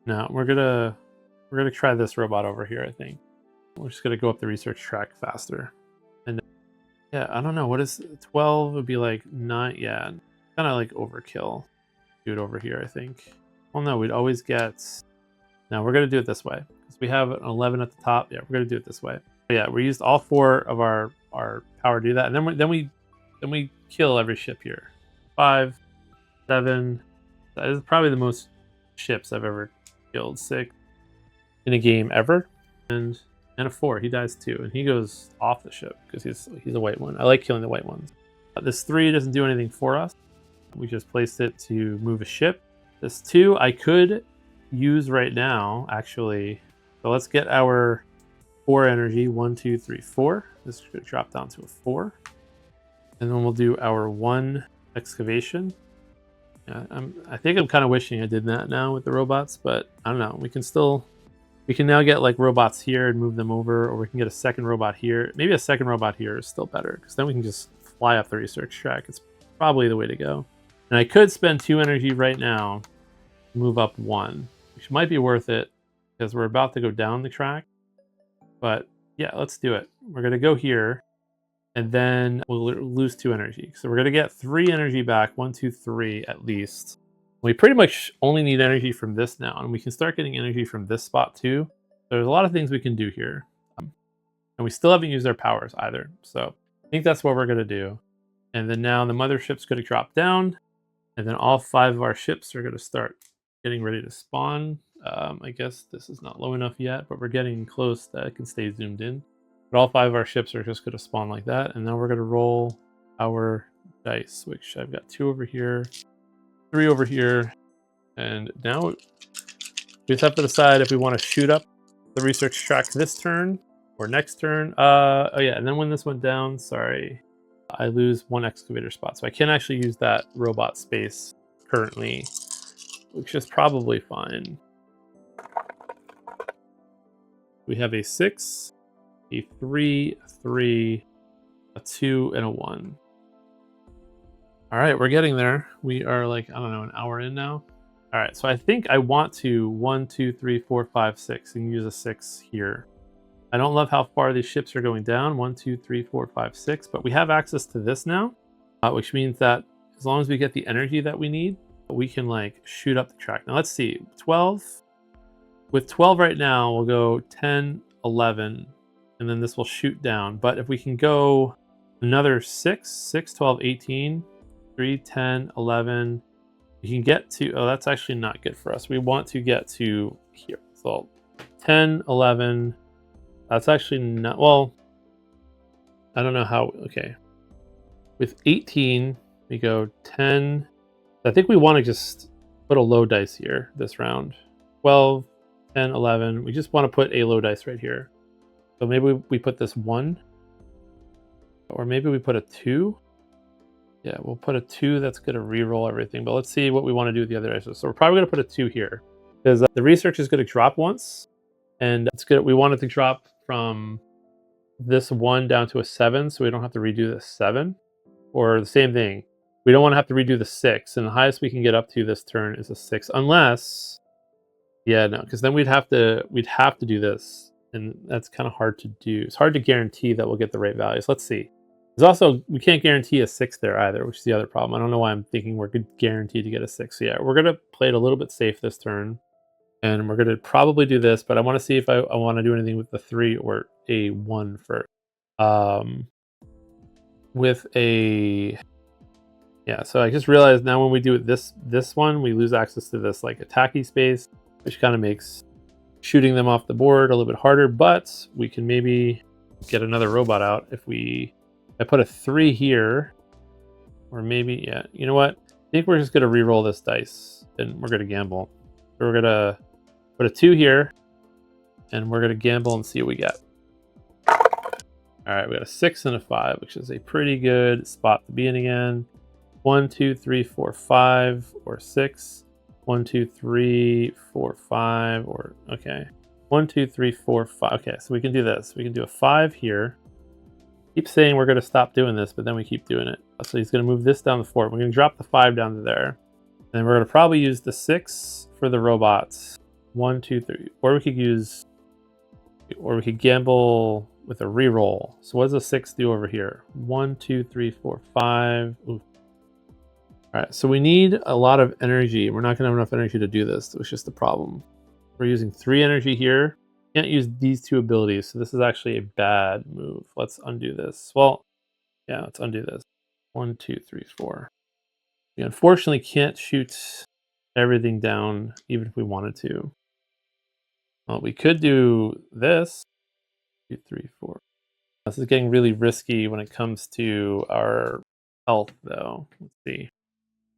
No, we're gonna try this robot over here, I think. We're just going to go up the research track faster. And yeah, I don't know. What is 12 would be like 9. Yeah, kind of like overkill. Do it over here, I think. Well, no, we'd always get. No, we're going to do it this way because we have an 11 at the top. Yeah, we're going to do it this way. But yeah, we used all 4 of our power to do that, and then we kill every ship here. 5, 7. That is probably the most ships I've ever killed. 6 in a game ever, and a 4. He dies too, and he goes off the ship because he's a white one. I like killing the white ones. This 3 doesn't do anything for us. We just placed it to move a ship. This 2 I could use right now, actually. So let's get our 4 energy. 1, 2, 3, 4. This should drop down to a 4. And then we'll do our 1 excavation. Yeah, I think I'm kind of wishing I did that now with the robots, but I don't know. We can now get like robots here and move them over, or we can get a second robot here. Maybe a second robot here is still better, because then we can just fly up the research track. It's probably the way to go. And I could spend 2 energy right now to move up 1, which might be worth it, because we're about to go down the track. But yeah, let's do it. We're going to go here, and then we'll lose 2 energy. So we're going to get 3 energy back, 1, 2, 3 at least. We pretty much only need energy from this now, and we can start getting energy from this spot too. There's a lot of things we can do here. And we still haven't used our powers either. So I think that's what we're going to do. And then now the mothership's going to drop down, and then all 5 of our ships are going to start getting ready to spawn. I guess this is not low enough yet, but we're getting close that it can stay zoomed in. But all 5 of our ships are just going to spawn like that. And now we're going to roll our dice, which I've got 2 over here, 3 over here, and now we just have to decide if we want to shoot up the research track this turn, Or next turn. Oh yeah, and then when this went down, sorry, I lose 1 excavator spot. So I can't actually use that robot space currently, which is probably fine. We have a 6, a 3, a 3, a 2, and a 1. All right, we're getting there. We are like, I don't know, an hour in now. All right, so I think I want to 1, 2, 3, 4, 5, 6, and use a 6 here. I don't love how far these ships are going down. 1, 2, 3, 4, 5, 6, but we have access to this now, which means that as long as we get the energy that we need, we can like shoot up the track. Now let's see, 12. With 12 right now, we'll go 10, 11, and then this will shoot down. But if we can go another 6, 12, 18, 3, 10, 11, we can get to, oh, that's actually not good for us. We want to get to here. So 10, 11, that's actually not, well, I don't know how, okay. With 18, we go 10. I think we want to just put a low dice here this round. 12, 10, 11. We just want to put a low dice right here. So maybe we put this 1. Or maybe we put a 2. Yeah, we'll put a 2 that's going to re-roll everything. But let's see what we want to do with the other dice. So we're probably going to put a 2 here. Because the research is going to drop once. And it's good. We want it to drop from this 1 down to a 7, so we don't have to redo the 7. Or the same thing. We don't want to have to redo the 6, and the highest we can get up to this turn is a 6, unless, yeah, no, because then we'd have to do this, and that's kind of hard to do. It's hard to guarantee that we'll get the right values. Let's see. There's also, we can't guarantee a 6 there either, which is the other problem. I don't know why I'm thinking we're guaranteed to get a 6. So yeah, we're gonna play it a little bit safe this turn. And we're going to probably do this, but I want to see if I want to do anything with the 3 or a 1 first. With a, yeah, so I just realized now when we do this one, we lose access to this like attacky space, which kind of makes shooting them off the board a little bit harder, but we can maybe get another robot out if I put a 3 here, or maybe, yeah, you know what? I think we're just going to re-roll this dice, and we're going to gamble. So we're going to put a 2 here, and we're going to gamble and see what we get. All right, we got a 6 and a 5, which is a pretty good spot to be in again. 1, 2, 3, 4, 5, or 6. 1, 2, 3, 4, 5, or, okay. 1, 2, 3, 4, 5. Okay, so we can do this. We can do a 5 here. Keep saying we're going to stop doing this, but then we keep doing it. So he's going to move this down the 4. We're going to drop the 5 down to there. And then we're going to probably use the 6 for the robots. 1, 2, 3. Or we could gamble with a reroll. So what does a 6 do over here? 1, 2, 3, 4, 5. Ooh. All right, so we need a lot of energy. We're not going to have enough energy to do this. It was just the problem. We're using 3 energy here. Can't use these 2 abilities, so this is actually a bad move. Let's undo this. Well, yeah, let's undo this. 1, 2, 3, 4. We unfortunately can't shoot everything down, even if we wanted to. Well, we could do this. 2, 3, 4. This is getting really risky when it comes to our health, though. Let's see.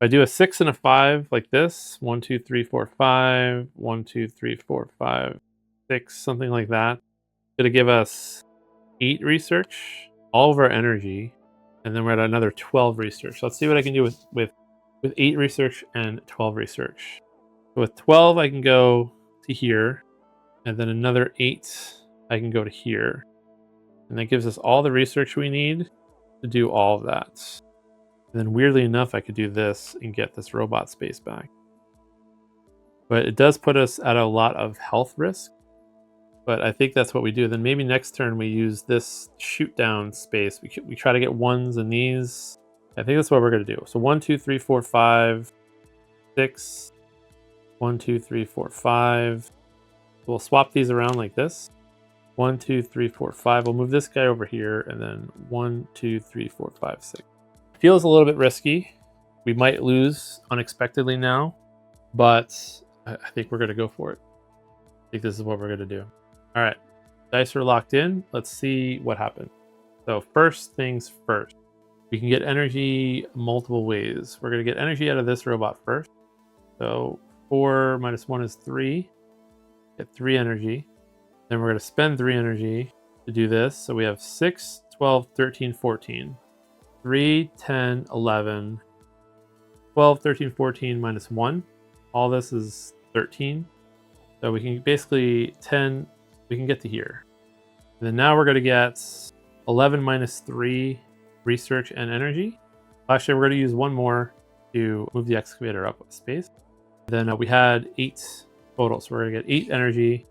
If I do a 6 and a 5 like this, 1, 2, 3, 4, 5, 1, 2, 3, 4, 5, 6, something like that, it's going to give us 8 research, all of our energy, and then we're at another 12 research. So let's see what I can do with 8 research and 12 research. So with 12, I can go to here, and then another 8, I can go to here. And that gives us all the research we need to do all of that. And then weirdly enough, I could do this and get this robot space back. But it does put us at a lot of health risk. But I think that's what we do. Then maybe next turn we use this shoot down space. We try to get 1s in these. I think that's what we're going to do. So 1, 2, 3, 4, 5, 6. 1, 2, 3, 4, 5. We'll swap these around like this. 1, 2, 3, 4, 5. We'll move this guy over here, and then 1, 2, 3, 4, 5, 6. Feels a little bit risky. We might lose unexpectedly now, but I think we're going to go for it. I think this is what we're going to do. All right, dice are locked in. Let's see what happens. So first things first, we can get energy multiple ways. We're going to get energy out of this robot first. So 4 minus 1 is 3. Get 3 energy. Then we're going to spend 3 energy to do this. So we have 6, 12, 13, 14. 3, 10, 11, 12, 13, 14 minus 1. All this is 13. So we can basically 10, we can get to here. And then now we're going to get 11 minus 3 research and energy. Actually, we're going to use one more to move the excavator up a space. Then we had 8 total. So we're going to get 8 energy,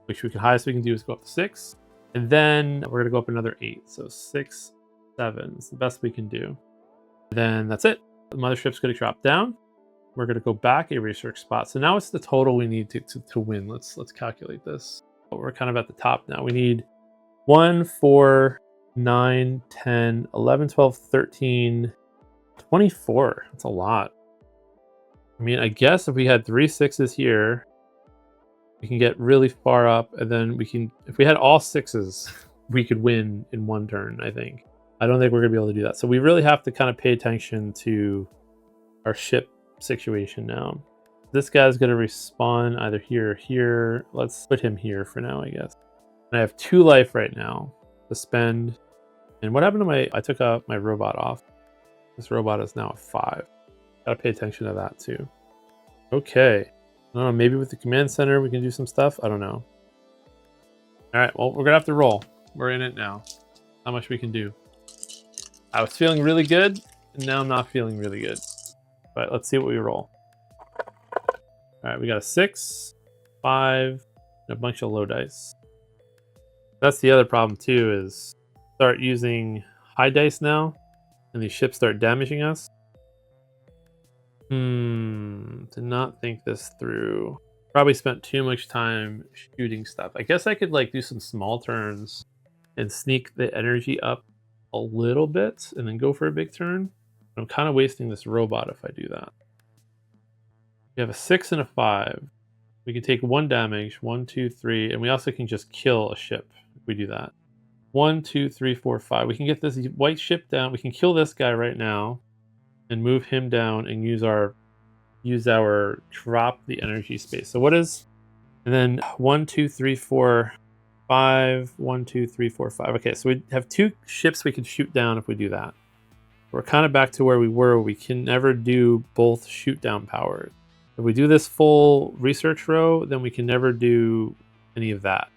which we can highest we can do is go up to 6. And then we're going to go up another 8. So 6, 7 is the best we can do. Then that's it. The mothership's going to drop down. We're going to go back a research spot. So now it's the total we need to win. Let's calculate this. We're kind of at the top now. We need 1, 4, 9, 10, 11, 12, 13, 24. That's a lot. I mean, I guess if we had 3 6s here, we can get really far up, and then we can, if we had all 6s, we could win in one turn, I think. I don't think we're going to be able to do that. So we really have to kind of pay attention to our ship situation now. This guy's going to respawn either here or here. Let's put him here for now, I guess. And I have 2 life right now to spend. And what happened to I took my robot off. This robot is now a 5. Gotta pay attention to that too. Okay. I don't know, maybe with the command center we can do some stuff. I don't know. All right, well, we're gonna have to roll. We're in it now. How much we can do. I was feeling really good, and now I'm not feeling really good. But let's see what we roll. All right, we got a 6, 5, and a bunch of low dice. That's the other problem too, is start using high dice now, and these ships start damaging us. Did not think this through. Probably spent too much time shooting stuff. I guess I could like do some small turns and sneak the energy up a little bit and then go for a big turn. I'm kind of wasting this robot if I do that. We have a 6 and a 5. We can take 1 damage, 1, 2, 3, and we also can just kill a ship if we do that. 1, 2, 3, 4, 5. We can get this white ship down. We can kill this guy right now and move him down and use our drop the energy space. So what is, and then 1, 2, 3, 4, 5, 1, 2, 3, 4, 5. Okay, so we have 2 ships we can shoot down if we do that. We're kind of back to where we were. We can never do both shoot down powers. If we do this full research row, then we can never do any of that.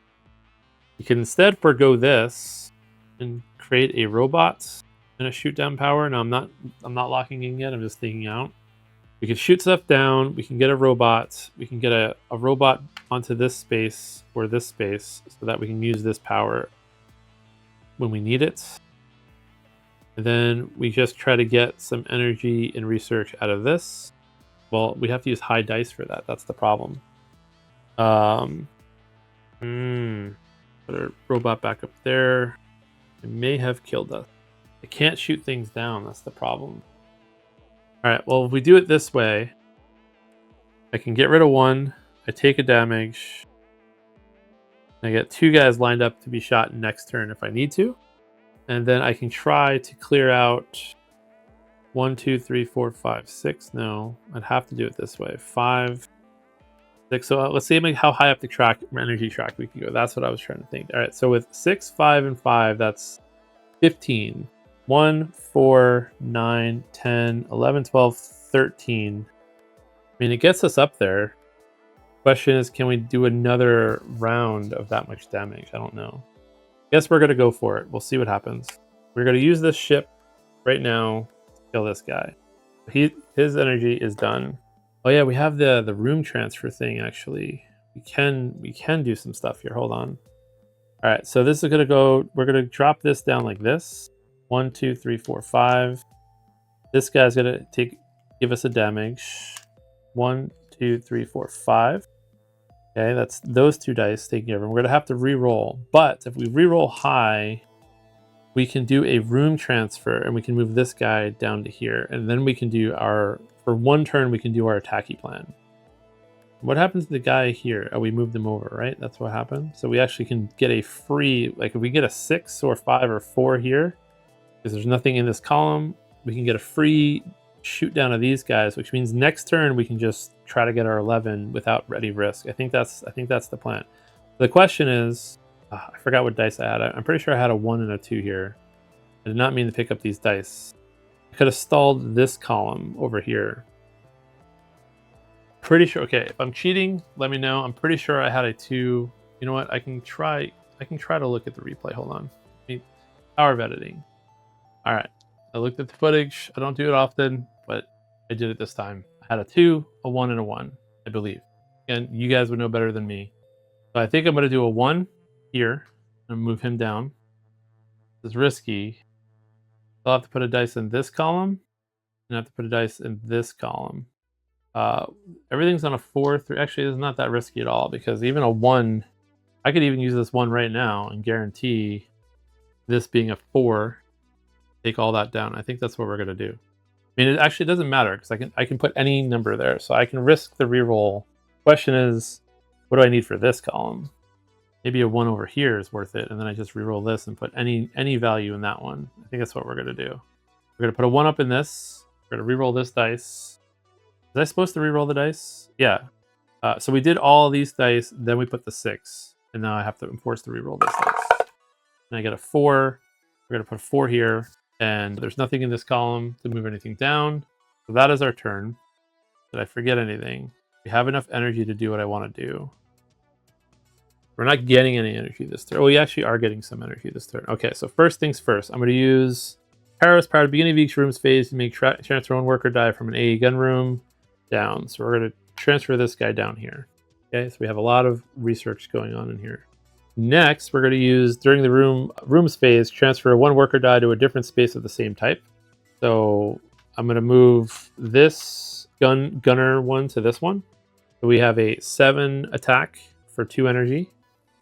We can instead forgo this and create a robot and a shoot down power. Now I'm not locking in yet, I'm just thinking out. We can shoot stuff down, we can get a robot, we can get a robot onto this space or this space so that we can use this power when we need it. And then we just try to get some energy and research out of this. Well, we have to use high dice for that. That's the problem. Put our robot back up there. It may have killed us. I can't shoot things down. That's the problem. All right. Well, if we do it this way, I can get rid of 1. I take a damage. I get 2 guys lined up to be shot next turn if I need to. And then I can try to clear out 1, 2, 3, 4, 5, 6. No, I'd have to do it this way. 5, 6. So let's see how high up the energy track we can go. That's what I was trying to think. All right. So with 6, 5, and 5, that's 15. 1, 4, 9, 10, 11, 12, 13. I mean, it gets us up there. Question is, can we do another round of that much damage? I don't know. Guess we're going to go for it. We'll see what happens. We're going to use this ship right now to kill this guy. His energy is done. Oh yeah, we have the room transfer thing actually. We can do some stuff here. Hold on. All right, so this is going to go, we're going to drop this down like this. 1, 2, 3, 4, 5. This guy's going to give us a damage. 1, 2, 3, 4, 5. Okay, that's those 2 dice taking over. We're going to have to re-roll. But if we re-roll high, we can do a room transfer and we can move this guy down to here. And then we can do for 1 turn, we can do our attacky plan. What happens to the guy here? Oh, we moved him over, right? That's what happened. So we actually can get a free, like if we get a 6 or 5 or 4 here, because there's nothing in this column, we can get a free shoot down of these guys, which means next turn we can just try to get our 11 without any risk. I think that's the plan. The question is, I forgot what dice I had. I'm pretty sure I had a 1 and a 2 here. I did not mean to pick up these dice. I could have stalled this column over here. Pretty sure. Okay, if I'm cheating, let me know. I'm pretty sure I had a 2. You know what? I can try to look at the replay. Hold on. Power of editing. All right. I looked at the footage. I don't do it often, but I did it this time. I had a 2, a 1, and a 1, I believe. And you guys would know better than me. So I think I'm going to do a 1 here and move him down. This is risky. I'll have to put a dice in this column, and I have to put a dice in this column. Everything's on a 4, 3. Actually, it's not that risky at all, because even a 1, I could even use this 1 right now and guarantee this being a 4, take all that down. I think that's what we're going to do. I mean, it actually doesn't matter, because I can put any number there, so I can risk the reroll. Question is, what do I need for this column? Maybe a 1 over here is worth it, and then I just reroll this and put any value in that one. I think that's what we're going to do. We're going to put a 1 up in this. We're going to reroll this dice. Was I supposed to reroll the dice? Yeah. So we did all these dice, then we put the 6, and now I'm forced to reroll this dice. And I get a 4. We're going to put a 4 here, and there's nothing in this column to move anything down. So that is our turn. Did I forget anything? We have enough energy to do what I want to do. We're not getting any energy this turn. Oh, we actually are getting some energy this turn. Okay, so first things first. I'm going to use Paris power at the beginning of each room's phase to make transfer one worker die from an AE gun room down. So we're going to transfer this guy down here. Okay, so we have a lot of research going on in here. Next, we're going to use, during the room's phase, transfer one worker die to a different space of the same type. So I'm going to move this gunner one to this one. So we have a 7 attack for 2 energy.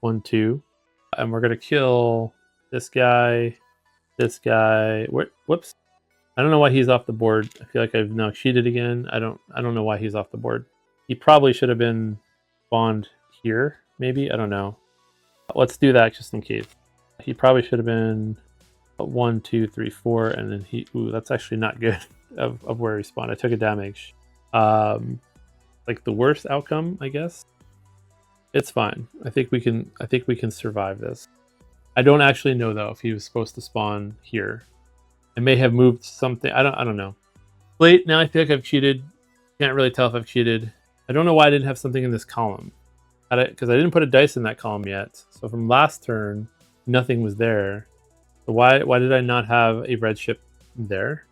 1, 2. And we're going to kill this guy, this guy. Whoops. I don't know why he's off the board. I feel like I've now cheated again. I don't know why he's off the board. He probably should have been spawned here, maybe. I don't know. Let's do that just in case. He probably should have been 1, 2, 3, 4, and then he. Ooh, that's actually not good of where he spawned. I took a damage. Like the worst outcome, I guess. It's fine. I think we can survive this. I don't actually know though if he was supposed to spawn here. I may have moved something. I don't know. Late now. I feel like I've cheated. Can't really tell if I've cheated. I don't know why I didn't have something in this column. Because I didn't put a dice in that column yet. So from last turn, nothing was there. So why did I not have a red ship there?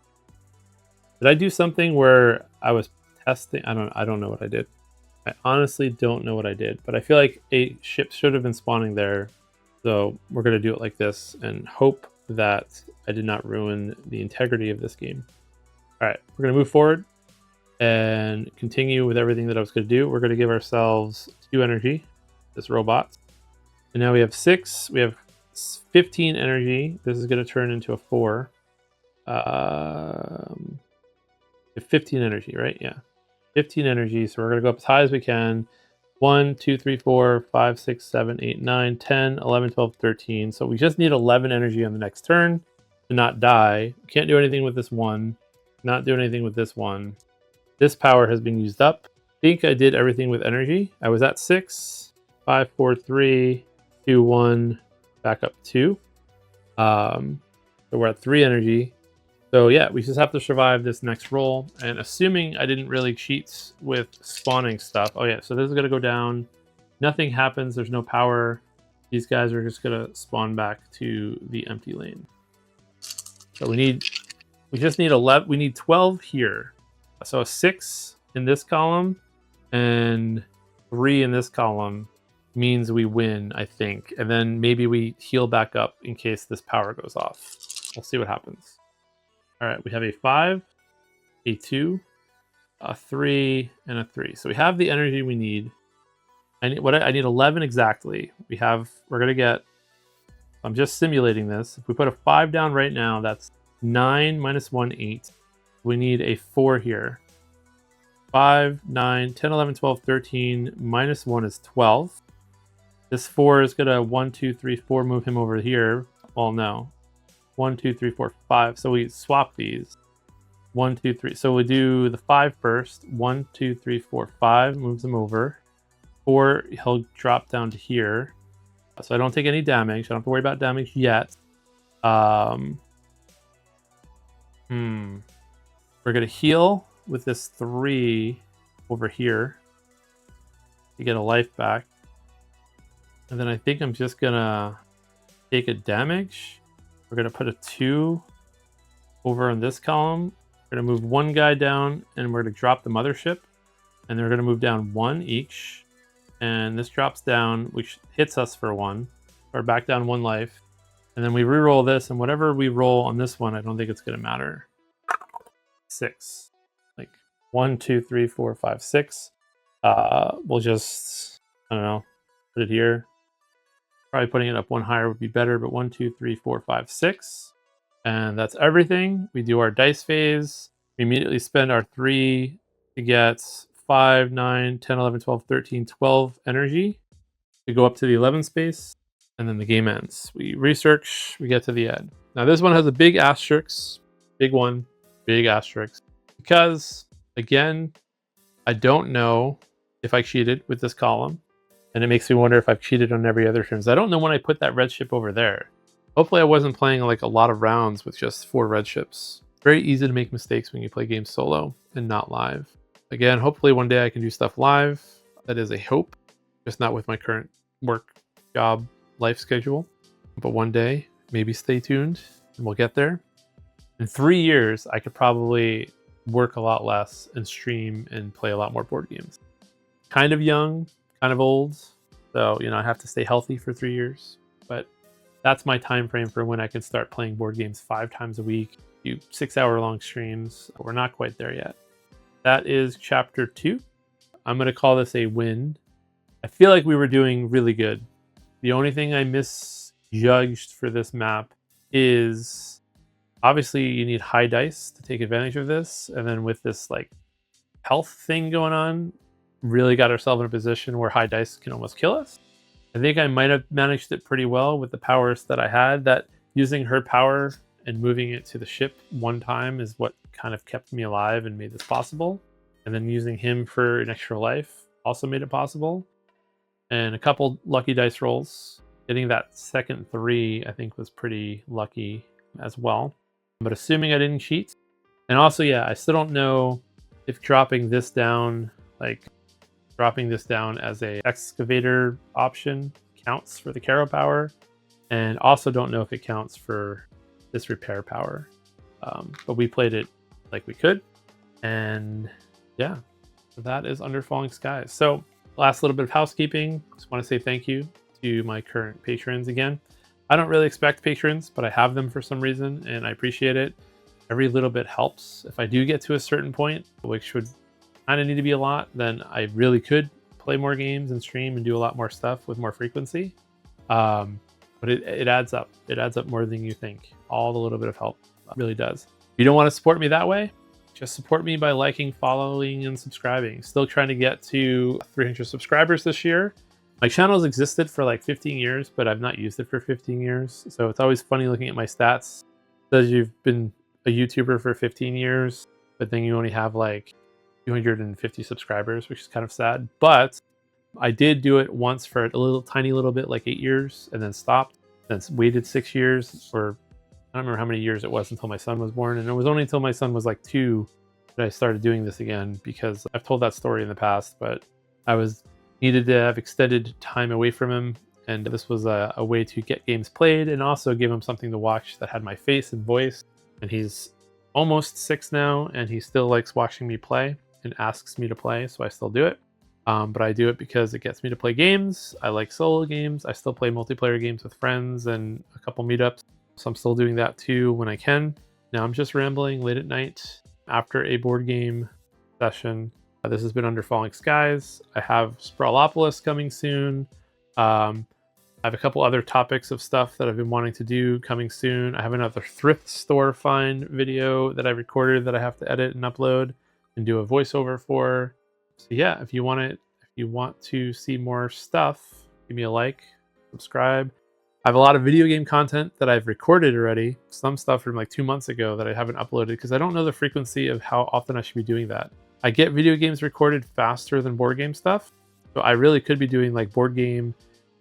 Did I do something where I was testing? I don't know what I did. I honestly don't know what I did, but I feel like a ship should have been spawning there. So we're going to do it like this and hope that I did not ruin the integrity of this game. All right, we're going to move forward and continue with everything that I was going to do. We're going to give ourselves 2 energy, this robot. And now we have 6. We have 15 energy. This is going to turn into a 4. 15 energy, right? Yeah. 15 energy, so we're going to go up as high as we can. 1, 2, 3, 4, 5, 6, 7, 8, 9, 10, 11, 12, 13. So we just need 11 energy on the next turn to not die. Can't do anything with this one. Not doing anything with this one. This power has been used up. I think I did everything with energy. I was at 6, 5, 4, 3, 2, 1, back up 2. So we're at 3 energy. So yeah, we just have to survive this next roll. And assuming I didn't really cheat with spawning stuff. Oh yeah, so this is going to go down. Nothing happens. There's no power. These guys are just going to spawn back to the empty lane. So we just need 11. We need 12 here. So a 6 in this column and 3 in this column means we win, I think. And then maybe we heal back up in case this power goes off. We'll see what happens. All right, we have a 5, a 2, a 3, and a 3. So we have the energy we need. I need 11 exactly. We're gonna get. I'm just simulating this. If we put a 5 down right now, that's 9 minus 1, 8. We need a 4 here. 5, 9, 10, 11, 12, 13. Minus 1 is 12. This 4 is gonna 1, 2, 3, 4 move him over here. Well, no. 1, 2, 3, 4, 5. So we swap these. 1, 2, 3. So we do the 5 first. 1, 2, 3, 4, 5 moves him over. 4, he'll drop down to here. So I don't take any damage. I don't have to worry about damage yet. We're gonna heal with this 3 over here to get a life back. And then I think I'm just gonna take a damage. We're gonna put a 2 over on this column. We're gonna move 1 guy down, and we're gonna drop the mothership. And they're gonna move down 1 each. And this drops down, which hits us for 1. Or back down 1 life. And then we re-roll this, and whatever we roll on this one, I don't think it's gonna matter. 6. Like 1, 2, 3, 4, 5, 6. We'll just, I don't know, put it here. Probably putting it up 1 higher would be better, but 1, 2, 3, 4, 5, 6. And that's everything. We do our dice phase. We immediately spend our 3 to get 5, 9, 10, 11, 12, 13, 12 energy to go up to the 11 space. And then the game ends. We research, we get to the end. Now this one has a big asterisk. Big one, big asterisk. Because, again, I don't know if I cheated with this column. And it makes me wonder if I've cheated on every other turn. I don't know when I put that red ship over there. Hopefully I wasn't playing like a lot of rounds with just 4 red ships. Very easy to make mistakes when you play games solo and not live. Again, hopefully one day I can do stuff live. That is a hope. Just not with my current work, job, life schedule. But one day, maybe stay tuned and we'll get there. In 3 years, I could probably work a lot less and stream and play a lot more board games. Kind of young, kind of old, so I have to stay healthy for 3 years, but that's my time frame for when I can start playing board games 5 times a week, do 6-hour-long streams. We're not quite there yet. That is chapter 2. I'm going to call this a win. I feel like we were doing really good. The only thing I misjudged for this map is obviously you need high dice to take advantage of this, and then with this like health thing going on, really got ourselves in a position where high dice can almost kill us. I think I might have managed it pretty well with the powers that I had. That using her power and moving it to the ship 1 time is what kind of kept me alive and made this possible. And then using him for an extra life also made it possible. And a couple lucky dice rolls. Getting that second 3 I think was pretty lucky as well. But assuming I didn't cheat. And also, yeah, I still don't know if dropping this down, like dropping this down as a excavator option counts for the Caro power, and also don't know if it counts for this repair power. But we played it like we could, and yeah, that is Under Falling Skies. So last little bit of housekeeping. Just want to say thank you to my current patrons again. I don't really expect patrons, but I have them for some reason, and I appreciate it. Every little bit helps. If I do get to a certain point, which would kind of need to be a lot, then I really could play more games and stream and do a lot more stuff with more frequency. But it adds up. It adds up more than you think. All the little bit of help really does. If you don't want to support me that way, just support me by liking, following, and subscribing. Still trying to get to 300 subscribers this year. My channel has existed for like 15 years, but I've not used it for 15 years. So it's always funny looking at my stats. It says you've been a YouTuber for 15 years, but then you only have like 250 subscribers, which is kind of sad. But I did do it once for a tiny little bit, like 8 years, and then stopped. Then waited 6 years, or I don't remember how many years it was until my son was born. And it was only until my son was like 2 that I started doing this again, because I've told that story in the past, but I needed to have extended time away from him. And this was a way to get games played and also give him something to watch that had my face and voice. And he's almost 6 now, and he still likes watching me play and asks me to play, so I still do it. But I do it because it gets me to play games. I like solo games. I still play multiplayer games with friends and a couple meetups. So I'm still doing that too when I can. Now I'm just rambling late at night after a board game session. This has been Under Falling Skies. I have Sprawlopolis coming soon. I have a couple other topics of stuff that I've been wanting to do coming soon. I have another thrift store find video that I recorded that I have to edit and upload and do a voiceover for. So yeah, if you want to see more stuff, give me a like, subscribe. I have a lot of video game content that I've recorded already. Some stuff from like 2 months ago that I haven't uploaded because I don't know the frequency of how often I should be doing that. I get video games recorded faster than board game stuff. So I really could be doing like board game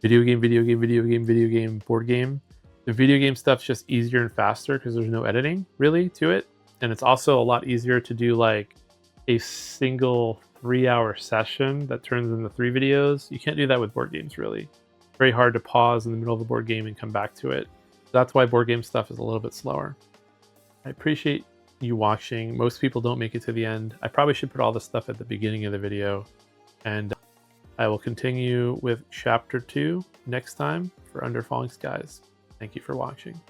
video game, board game. The video game stuff's just easier and faster because there's no editing really to it. And it's also a lot easier to do like a single 3-hour session that turns into 3 videos. You can't do that with board games really. Very hard to pause in the middle of a board game and come back to it. That's why board game stuff is a little bit slower. I appreciate you watching. Most people don't make it to the end. I probably should put all this stuff at the beginning of the video. And I will continue with chapter 2 next time for Under Falling Skies. Thank you for watching.